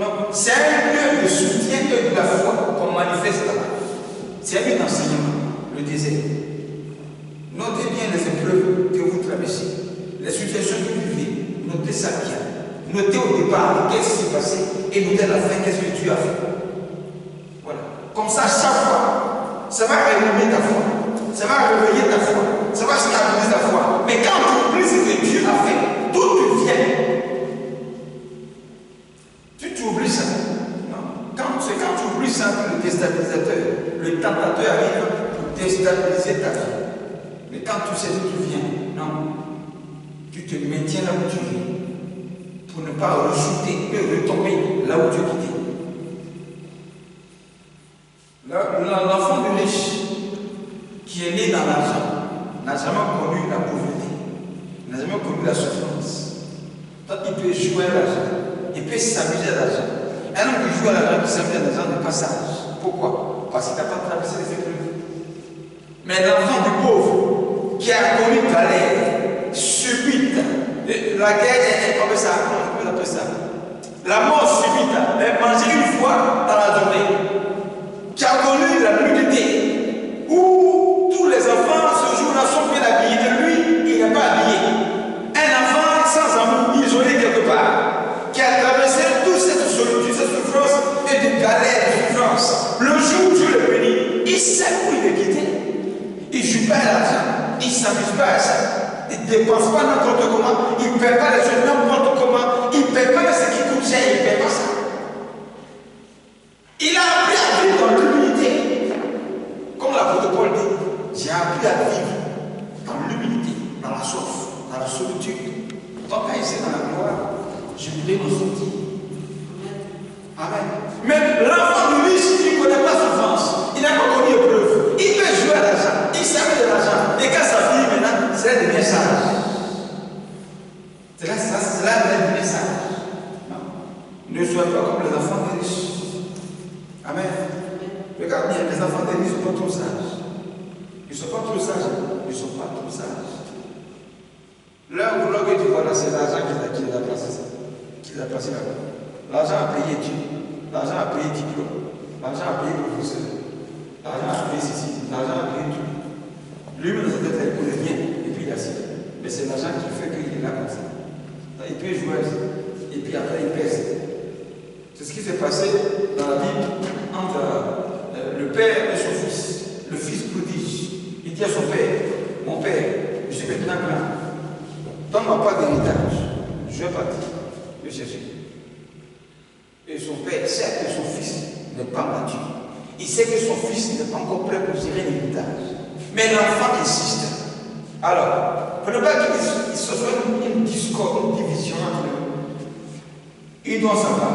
Non, c'est un lieu de soutien et de la foi qu'on manifeste là-bas. C'est un lieu d'enseignement, le désert. Notez bien les épreuves que vous traversez, les situations que vous vivez. Notez ça bien. Notez au départ qu'est-ce qui s'est passé et notez à la fin qu'est-ce que Dieu a fait. Voilà. Comme ça, chaque fois, ça va réanimer ta foi. Ça va réveiller ta foi. Ça va stabiliser ta foi. Mais quand tu oublies ce que Dieu a fait, tout te vient. Tu oublies ça. Non. C'est quand tu oublies ça que le déstabilisateur, le tentateur arrive pour déstabiliser ta vie. Mais quand tu sais d'où tu viens. Non. Tu te maintiens là où tu es. Pour ne pas rechuter et retomber là où tu es quitté. L'enfant de riche qui est né dans l'argent n'a jamais connu la pauvreté, n'a jamais connu la souffrance. Donc il peut jouer à l'argent, il peut s'amuser à l'argent. Un homme qui joue à l'argent, qui s'amuse à l'argent n'est pas sage. Pourquoi? Parce qu'il n'a pas traversé les épreuves. Mais l'enfant du pauvre qui a connu galère subite, la guerre est comme ça, comment on peut appeler ça? La mort subite, manger une fois dans la journée, qui a connu la nudité, où tous les enfants ce jour-là sont bien habillés, et lui, il n'est pas habillé. Un enfant sans amour, isolé quelque part, qui a traversé toute cette solitude, cette souffrance et de galère, de souffrance. Le jour où Dieu le bénit, il sait où il est quitté. Il ne joue pas à l'argent, il ne s'amuse pas à ça. Il ne dépense pas n'importe comment, il ne paie pas les choses n'importe comment, il ne paie pas ce qui coûte cher, il ne paie pas ça. Il a appris à vivre dans l'humilité. Comme l'apôtre Paul dit, j'ai appris à vivre dans l'humilité, dans la soif, dans la solitude. Donc quand il est dans la gloire, je voudrais m'en sortir. Amen. Mais l'enfant de riche, il ne connaît pas souffrance, il n'a pas connu épreuve. Il peut jouer à l'argent, il s'amuse de l'argent. Et quand sa fille maintenant, c'est là devient sage. C'est là qu'elle devient sage. Ne soyez pas comme les enfants des riches. Amen. Regarde bien, les enfants des riches ne sont pas trop sages. Ils ne sont pas trop sages. Ils ne sont pas trop sages. Là où tu vois là, c'est l'argent qui les a placés. Qui les a placés là-bas. L'argent a payé Dieu. L'argent a payé diplôme. L'argent a payé professeur. L'argent a payé ceci. L'argent a payé tout. Lui-même, dans sa tête, il connaît rien. Et puis il a signé. Mais c'est l'argent qui fait qu'il est là comme ça. Il peut jouer. Et puis après, il pèse. C'est ce qui s'est passé dans la Bible entre le père et son fils. Le fils prodige. Il dit à son père, mon père, je suis maintenant grand. Donne-moi pas d'héritage. Je vais partir. Je vais chercher. Et son père sait que son fils n'est pas mature. Il sait que son fils n'est pas encore prêt pour gérer l'héritage. Mais l'enfant insiste. Alors, pour ne pas qu'il se soit une discorde, une division entre eux, il doit s'en va.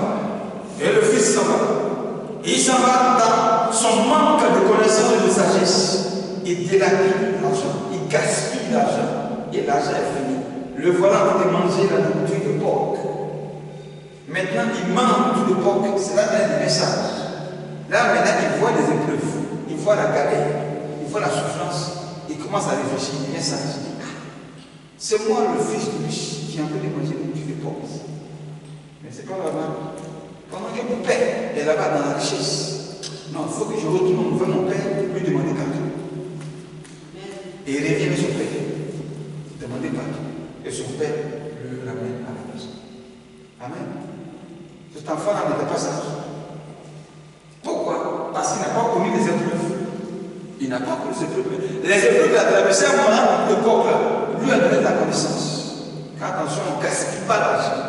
Et le fils s'en va. Il s'en va dans son manque de connaissance et de sagesse. Il délapide l'argent. Il gaspille l'argent. Et l'argent est fini. Le voilà en train de manger la nourriture de porc. Maintenant, il mange de porc. C'est là qu'il y a des messages. Là, maintenant, il voit les épreuves. Il voit la galère. Il voit la souffrance. Il commence à réfléchir. Il vient sage. C'est moi, le fils de riche, qui est en train de manger la nourriture de porc. Mais c'est pas là-bas. Pendant que mon père est là-bas dans la richesse. Non, il faut que je retourne vers mon père pour lui demander pardon. Et il revient avec son père. Demander pardon. Et son père le ramène à la maison. Amen. Cet enfant-là n'était pas sage. Pourquoi? Parce qu'il n'a pas connu les épreuves. Il n'a pas connu les épreuves. Les épreuves qu'il a traversées à mon époque, lui a donné la connaissance. Car attention, on ne gaspille pas l'argent.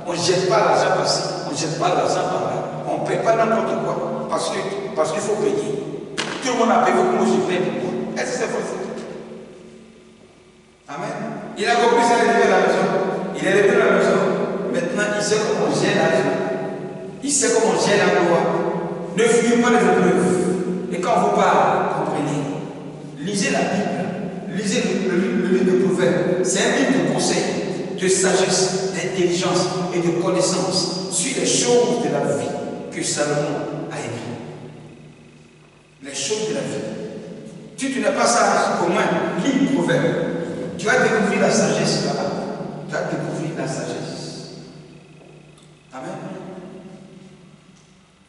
On ne jette pas l'argent par-ci. On ne jette pas l'argent par-là. On ne paie pas n'importe quoi. Parce qu'il faut payer. Tout le monde a payé, moi je paye pour moi. Est-ce que c'est facile? Amen. Il a compris ça, il est arrivé à la maison. Il est arrivé à la maison. Maintenant, il sait comment on gère l'argent. Il sait comment on gère la loi. Ne fuyez pas les épreuves. Et quand on vous parle, comprenez. Lisez la Bible. Lisez le livre de Proverbes. C'est un livre de conseils, de sagesse, d'intelligence et de connaissance sur les choses de la vie que Salomon a écrit. Les choses de la vie. Si tu n'es pas sage, au moins, lis le Proverbe. Tu vas découvrir la sagesse là-bas. Tu vas découvrir la sagesse. Amen.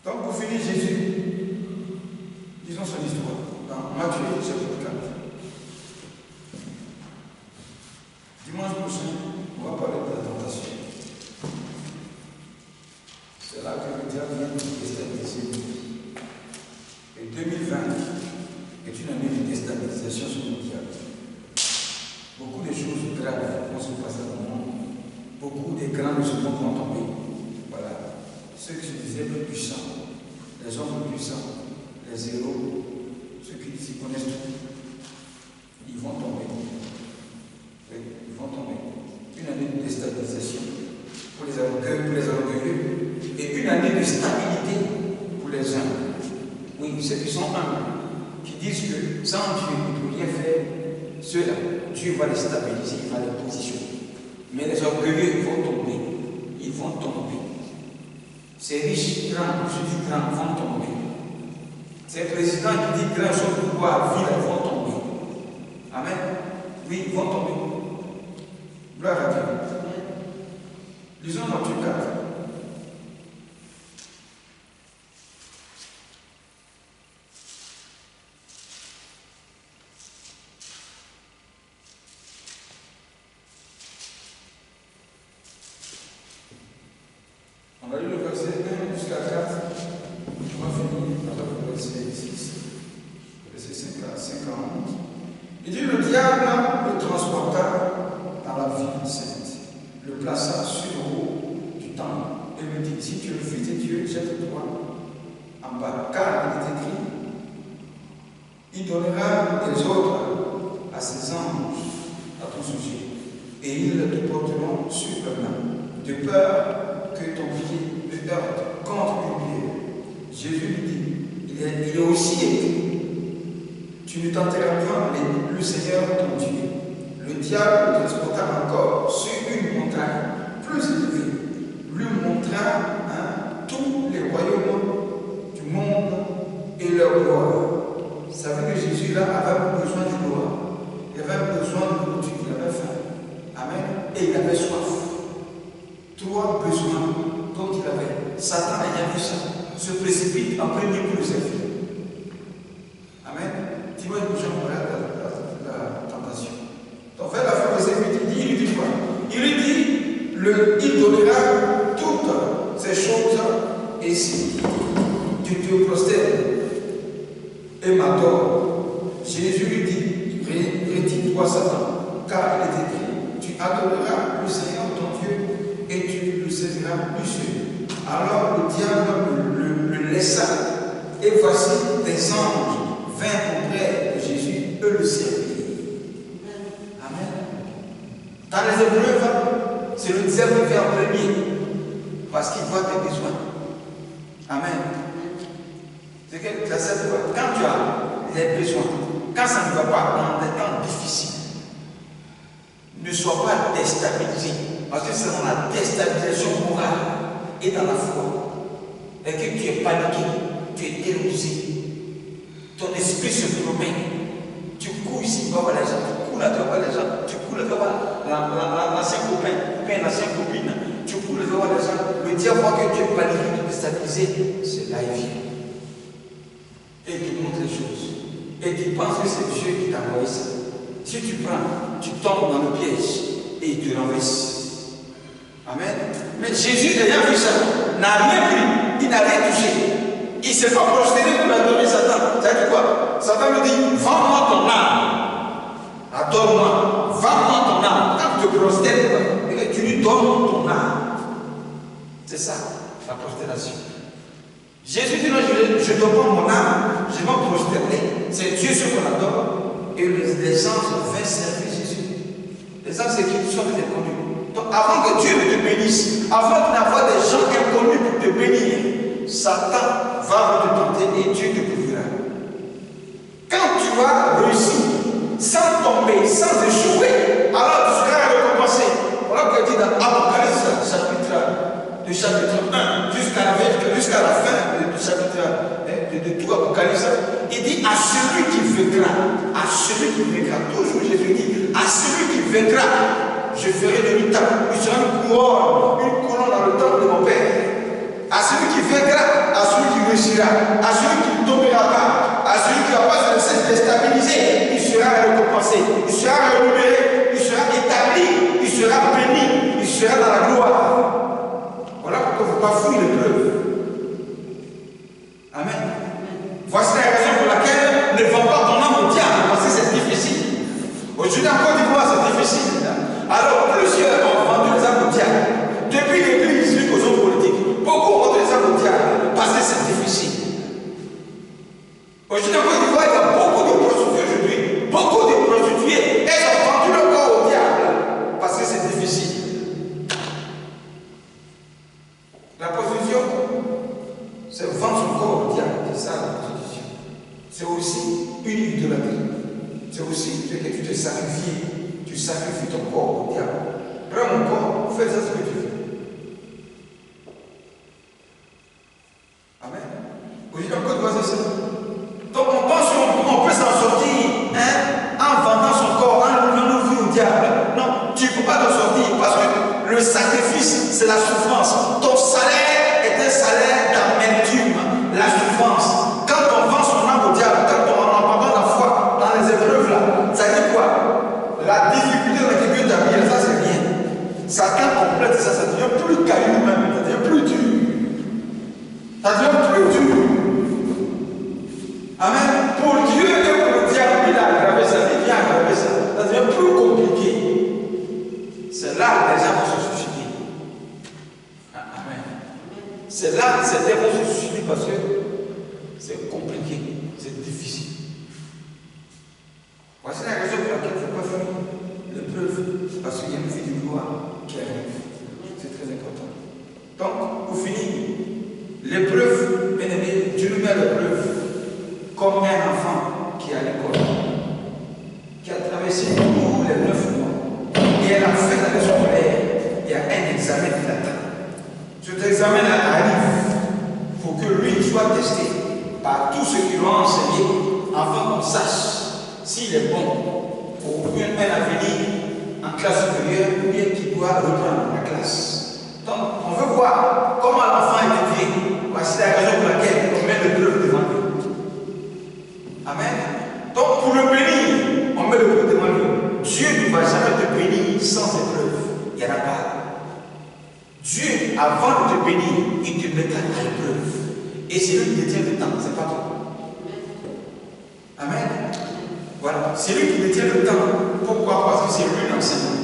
Donc, pour finir, Jésus, disons son histoire dans Matthieu chapitre 4. Dimanche prochain, on va parler de la tentation. C'est là que le diable vient de déstabiliser nos vies. Et 2020 est une année de déstabilisation sur nos diable. Beaucoup de choses graves vont se passer dans le monde. Beaucoup de grands musulmans vont tomber. Voilà. Ceux qui se disaient plus puissants, les hommes plus puissants, les héros, ceux qui s'y connaissent tout, ils vont tomber. déstabilisation pour les orgueilleux et une année de stabilité pour les humbles. Oui, ceux qui sont humbles, qui disent que sans Dieu, ils ne peuvent rien faire, ceux-là, Dieu va les stabiliser, il va les positionner. Mais les orgueilleux, ils vont tomber. Ils vont tomber. Ces riches, grands, ceux qui grands vont tomber. Ces présidents qui disent grand chose pour pouvoir vivre, ils vont tomber. Amen. Oui, ils vont tomber. Gloire à Dieu. Lisons Matthieu 4. On a lu le verset 1 jusqu'à 4. On va finir avec le verset 6. Verset 5 à 11. Il dit, le diable le transporta dans la ville sainte, le plaça sur le haut du temple et lui dit, si tu es le fils de Dieu, jette-toi en bas, car il est écrit, il donnera des ordres à ses anges à ton sujet, et ils te porteront sur leurs mains, de peur que ton pied ne heurte contre une pierre. Jésus lui dit, il est aussi écrit, tu ne tenteras point le Seigneur ton Dieu. Le diable le transporta encore sur une montagne plus élevée, lui montra tous les royaumes du monde et leur gloire. Ça veut dire que Jésus là avait besoin de gloire. Il avait besoin de nourriture, il avait faim. Amen. Et il avait soif. Trois besoins dont il avait. Satan ayant vu ça, se précipite en premier pour le servir. Amen. Dis-moi une chose pour la tentation. Donc, vers la fin de cette il lui dit quoi? Il lui dit, il donnera toutes ces choses, et si tu te prostères et m'adores, Jésus lui dit, retire-toi Satan, car il est écrit, tu adoreras le Seigneur ton Dieu, et tu le serviras lui seul. Alors le diable le laissa, et voici des anges vinrent auprès de Jésus, eux le servirent. Amen. Dans les épreuves, c'est le diable qui vient en premier, parce qu'il voit tes besoins. Amen. C'est que quand tu as les besoins, quand ça ne va pas dans des temps difficiles, ne sois pas déstabilisé, parce que c'est dans la déstabilisation morale et dans la foi, et que tu es paniqué, tu es érousé, ton esprit se promène, tu cours ici, tu vas voir les gens, tu cours là, tu vas voir les gens, tu cours là, tu vas voir l'ancien copain, l'ancienne copine, tu cours là, tu vas voir les gens, le diable voit que tu es paniqué, tu es déstabilisé, c'est là il vient. Et il te montre les choses. Et tu penses que c'est Dieu qui t'a envoyé ça. Si tu prends, tu tombes dans le piège et il te renverse. Amen. Mais Jésus, ayant vu ça, n'a rien pris, il n'a rien touché. Il ne s'est pas prosterné pour adorer Satan. Ça veut dire quoi? Satan lui dit, vends-moi ton âme. Adore-moi. Vends-moi ton âme. Quand tu te prosternes, tu lui donnes ton âme. C'est ça, la prosternation. Jésus dit, non, je donne pas mon âme, je vais me prosterner. C'est Dieu ce qu'on adore. Et les anges vinrent servir Jésus. Les anges, c'est qui sont des inconnus. Donc, avant que Dieu ne te bénisse, avant d'avoir des gens inconnus pour te bénir, Satan va te tenter et Dieu te bénira. Quand tu vas réussir, sans tomber, sans échouer, alors tu seras récompensé. Voilà ce qu'il dit dans Apocalypse, chapitre 1, jusqu'à la fin du chapitre de tout Apocalypse, il dit à celui qui vaincra, toujours Jésus dit, à celui qui vaincra, je ferai de lui il sera une couronne dans le temple de mon Père. À celui qui vaincra, à celui qui réussira, à celui qui ne tombera pas, à celui qui ne va pas se laisser déstabiliser, il sera récompensé, il sera rémunéré, il sera établi, il sera béni, il sera dans la gloire. Voilà pourquoi il ne faut pas fuir l'épreuve. Amen. Voici la raison pour laquelle ne vends pas ton âme au diable, parce que c'est difficile. Aujourd'hui en Côte d'Ivoire, c'est difficile. Alors plusieurs ont vendu les âmes au diable. Depuis l'église jusqu'aux hommes politiques, beaucoup ont vendu les âmes au diable parce que c'est difficile. Aujourd'hui en Côte d'Ivoire, il y a beaucoup de prostituées aujourd'hui. Beaucoup de prostituées, elles ont vendu leur sacrifies ton corps au diable. Prends mon corps, fais ça ce que tu veux. Amen. Aujourd'hui, en Côte d'Ivoire, c'est ça. Donc on pense qu'on peut s'en sortir en vendant son corps, en donnant nos vies au diable. Non, tu ne peux pas t'en sortir parce que le sacrifice, c'est la souffrance. Ton salaire est un salaire d'amertume, la souffrance. Quand on vend son âme au diable, quand on en abandonne la foi dans les épreuves là, ça dit quoi? La difficulté dans laquelle Dieu t'a mis, ça c'est bien. Satan complète ça, ça devient plus caillou même, ça devient plus dur. Ça devient plus dur. Amen. Pour Dieu et pour le diable, il a aggravé ça, il vient aggraver ça. Ça devient plus compliqué. C'est là que les gens vont se suicider. Amen. C'est là que certains vont se suicider parce que c'est compliqué, c'est difficile. Voici la raison pour laquelle il ne faut pas faire l'épreuve. C'est parce qu'il y a une vie de gloire qui arrive. C'est très important. Donc, pour finir, l'épreuve, bien aimé, Dieu nous met à l'épreuve comme un enfant qui est à l'école, qui a traversé tous les 9 mois, et à la fin de l'année scolaire, il y a un examen qui l'attend. Cet examen-là arrive pour que lui soit testé par tous ceux qui l'ont enseigné, afin qu'on sache s'il est bon pour un avenir en classe supérieure ou bien qu'il doit reprendre la classe. Donc, on veut voir comment l'enfant est élevé. Voici la raison pour laquelle on met l'épreuve devant lui. Amen. Donc, pour le bénir, on met l'épreuve devant lui. Dieu ne va jamais te bénir sans épreuve. Il n'y en a pas. Dieu, avant de te bénir, il te mettra à l'épreuve. Et c'est lui qui détient le temps, c'est pas toi. Amen. Voilà, c'est lui qui détient le temps. Pourquoi? Parce que c'est lui l'enseignant.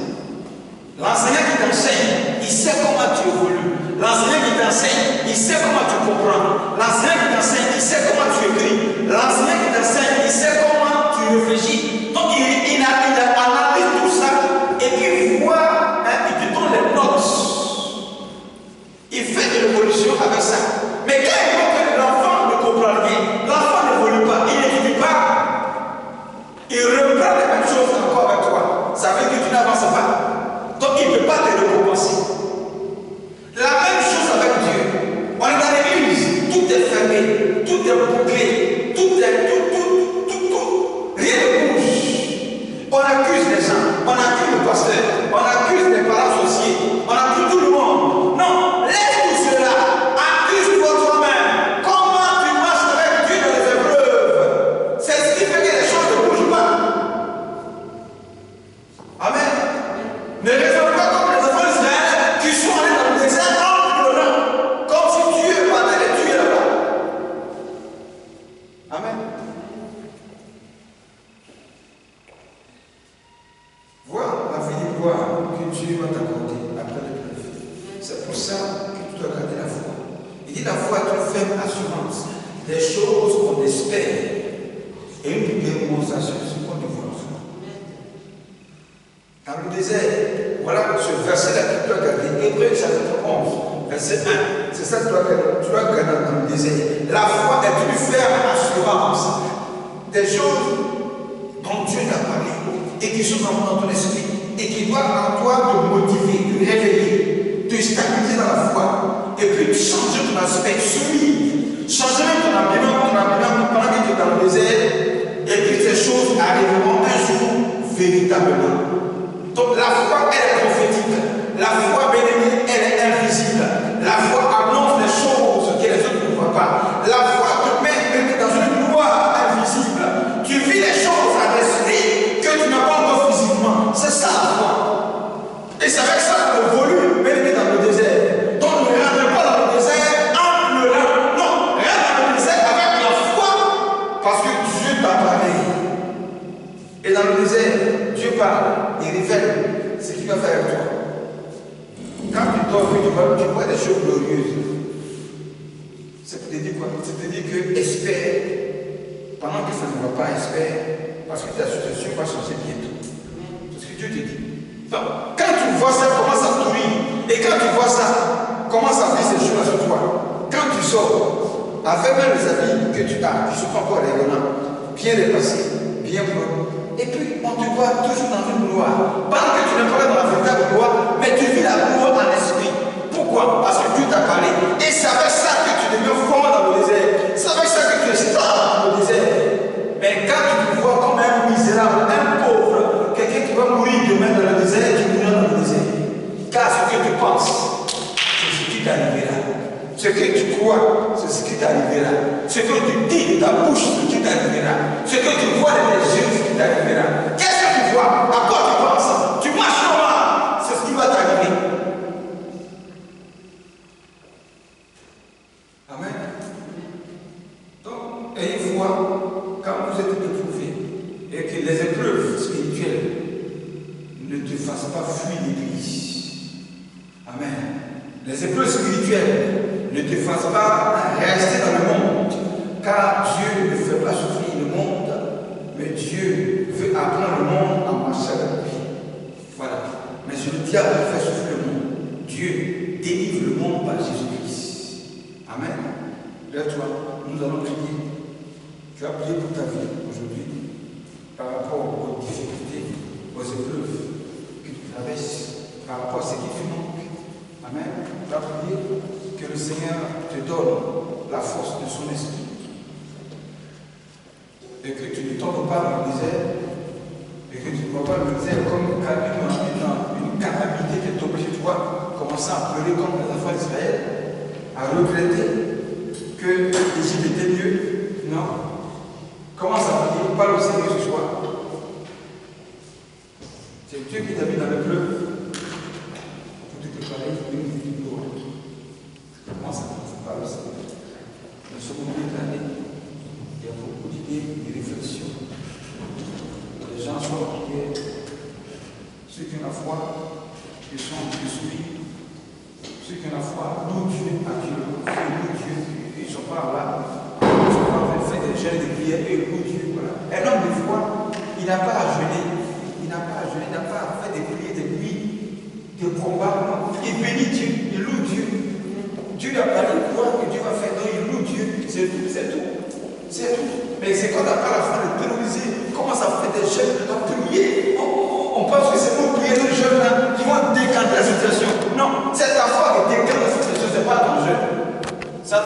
L'enseignant qui t'enseigne, il sait comment tu évolues. L'enseignant qui t'enseigne, il sait comment tu comprends. L'enseignant qui t'enseigne, il sait comment tu écris. L'enseignant qui t'enseigne, il sait comment tu réfléchis. Donc il analyse tout ça et puis il voit, il te donne les notes. Il fait de l'évolution avec ça. Mais quand il voit que l'enfant ne comprend rien, l'enfant n'évolue pas, il n'étudie pas, il reprend les mêmes choses encore avec toi. Ça veut dire que tu n'avances pas. Donc il ne peut pas te récompenser. La même chose avec Dieu. On est dans l'église, tout est fermé, tout est bouclé, tout. Rien ne bouge. On accuse les gens, on accuse le pasteur, on accuse les parents associés, on accuse tout le monde. Non, laisse tout cela. Accuse-toi toi-même. Comment tu marches avec Dieu dans les épreuves? C'est ce qui fait que les choses ne bougent pas. Amen. Ne raisonne pas comme les enfants d'Israël qui sont allés dans le désert en pleurant, comme si Dieu allait les tuer là-bas. Amen. Vois la vie de gloire que Dieu va t'accorder après l'épreuve. C'est pour ça que tu dois garder la foi. Il dit la foi est une ferme assurance des choses qu'on espère et une démonstration de ce qu'on ne voit pas. Dans le désert, voilà ce verset-là que tu dois garder. Hébreux chapitre 11, verset 1. C'est ça que tu dois garder dans le désert. La foi est une ferme assurance des choses dont Dieu t'a parlé et qui sont dans ton esprit et qui doivent en toi te motiver, te réveiller, te stabiliser dans la foi et puis changer ton aspect, solide, changer même ton habillement pendant que tu es dans le désert et puis ces choses arriveront un jour véritablement. Donc la foi elle est prophétique, la foi bénéfique elle est invisible, la foi annonce les choses que les autres ne voient pas, la foi te met dans une gloire invisible, tu vis les choses à l'esprit que tu n'as pas encore physiquement, c'est ça la foi. Et c'est avec ça que le volume bénéfique dans le désert. Donc ne rentre pas dans le désert en pleurant, non, rentre dans le désert avec la foi parce que Dieu t'a parlé. Et dans le désert, Dieu parle, il révèle ce qu'il va faire avec toi. Quand tu dors, tu vois des choses glorieuses. C'est pour te dire quoi? C'est pour te dire que espère, pendant que ça ne va pas, espère, parce que ta situation va changer bientôt. C'est ce que Dieu te dit. Donc, quand tu vois ça, commence à courir. Et quand tu vois ça, commence à vivre ces choses sur toi. Quand tu sors, avec même les habits que tu as, qui ne sont pas encore rayonnants, bien dépassés, bien propres, Et puis, on te voit toujours dans une gloire. Pendant que tu n'es pas dans la véritable gloire, mais tu vis la gloire en esprit. Pourquoi? Parce que Dieu t'a parlé. Et c'est avec ça que tu deviens fort dans le désert. C'est avec ça que tu es stable dans le désert. Mais quand tu te vois comme un misérable, un pauvre, quelqu'un qui va mourir demain dans le désert, tu mourras dans le désert. Car ce que tu penses, c'est ce qui t'arrivera. Ce que tu crois, c'est ce qui t'arrivera. Ce que tu dis de ta bouche, c'est ce qui t'arrivera. Ce que tu vois de tes yeux, c'est ce qui t'arrivera. Qu'est-ce que tu vois? À quoi tu penses? Tu marches comment? C'est ce qui va t'arriver. Amen. Donc, ayez foi quand vous êtes éprouvés et que les épreuves spirituelles ne te fassent pas fuir l'Église. Amen. Les épreuves spirituelles ne te fassent pas rester dans le monde, car Dieu ne fait pas souffrir le monde, mais Dieu veut apprendre le monde à marcher avec lui. Voilà. Mais c'est le diable qui fait souffrir le monde. Dieu délivre le monde par Jésus-Christ. Amen. Lève-toi, nous allons prier. Tu as prié pour ta vie aujourd'hui par rapport aux difficultés, aux épreuves que tu traverses, par rapport à ce qui te manque. Amen. Tu as prié que le Seigneur te donne la force de son esprit et que tu ne tombes pas dans le désert et que tu ne vois pas le désert comme une calamité qui est obligée, tu vois, commencer à pleurer comme les enfants d'Israël, à regretter que l'Égypte était mieux. Non. Commence à prier, parle au Seigneur ce soir. C'est Dieu qui t'a mis dans l'épreuve pour te préparer une vie de gloire. Commence à parler au Seigneur. Nous sommes au milieu de l'année. Il y a beaucoup d'idées, de réflexions. Les gens sont en prière. Ceux qui ont la foi, ils sont en sourire. Ceux qui ont la foi, louent Dieu à Dieu. Louent Dieu. Ils ne sont pas là. Ils ne sont pas en train de faire des jeûnes, des prières et louent Dieu. Voilà. Un homme de foi, il n'a pas à jeûner. Il n'a pas à jeûner, il n'a pas à faire des prières, des nuits, des combats. Il bénit Dieu, il loue Dieu. Dieu lui a parlé de quoi que Dieu va faire. Donc il loue Dieu. C'est tout, c'est tout. C'est tout. Mais c'est quand tu n'as pas la foi de terroriser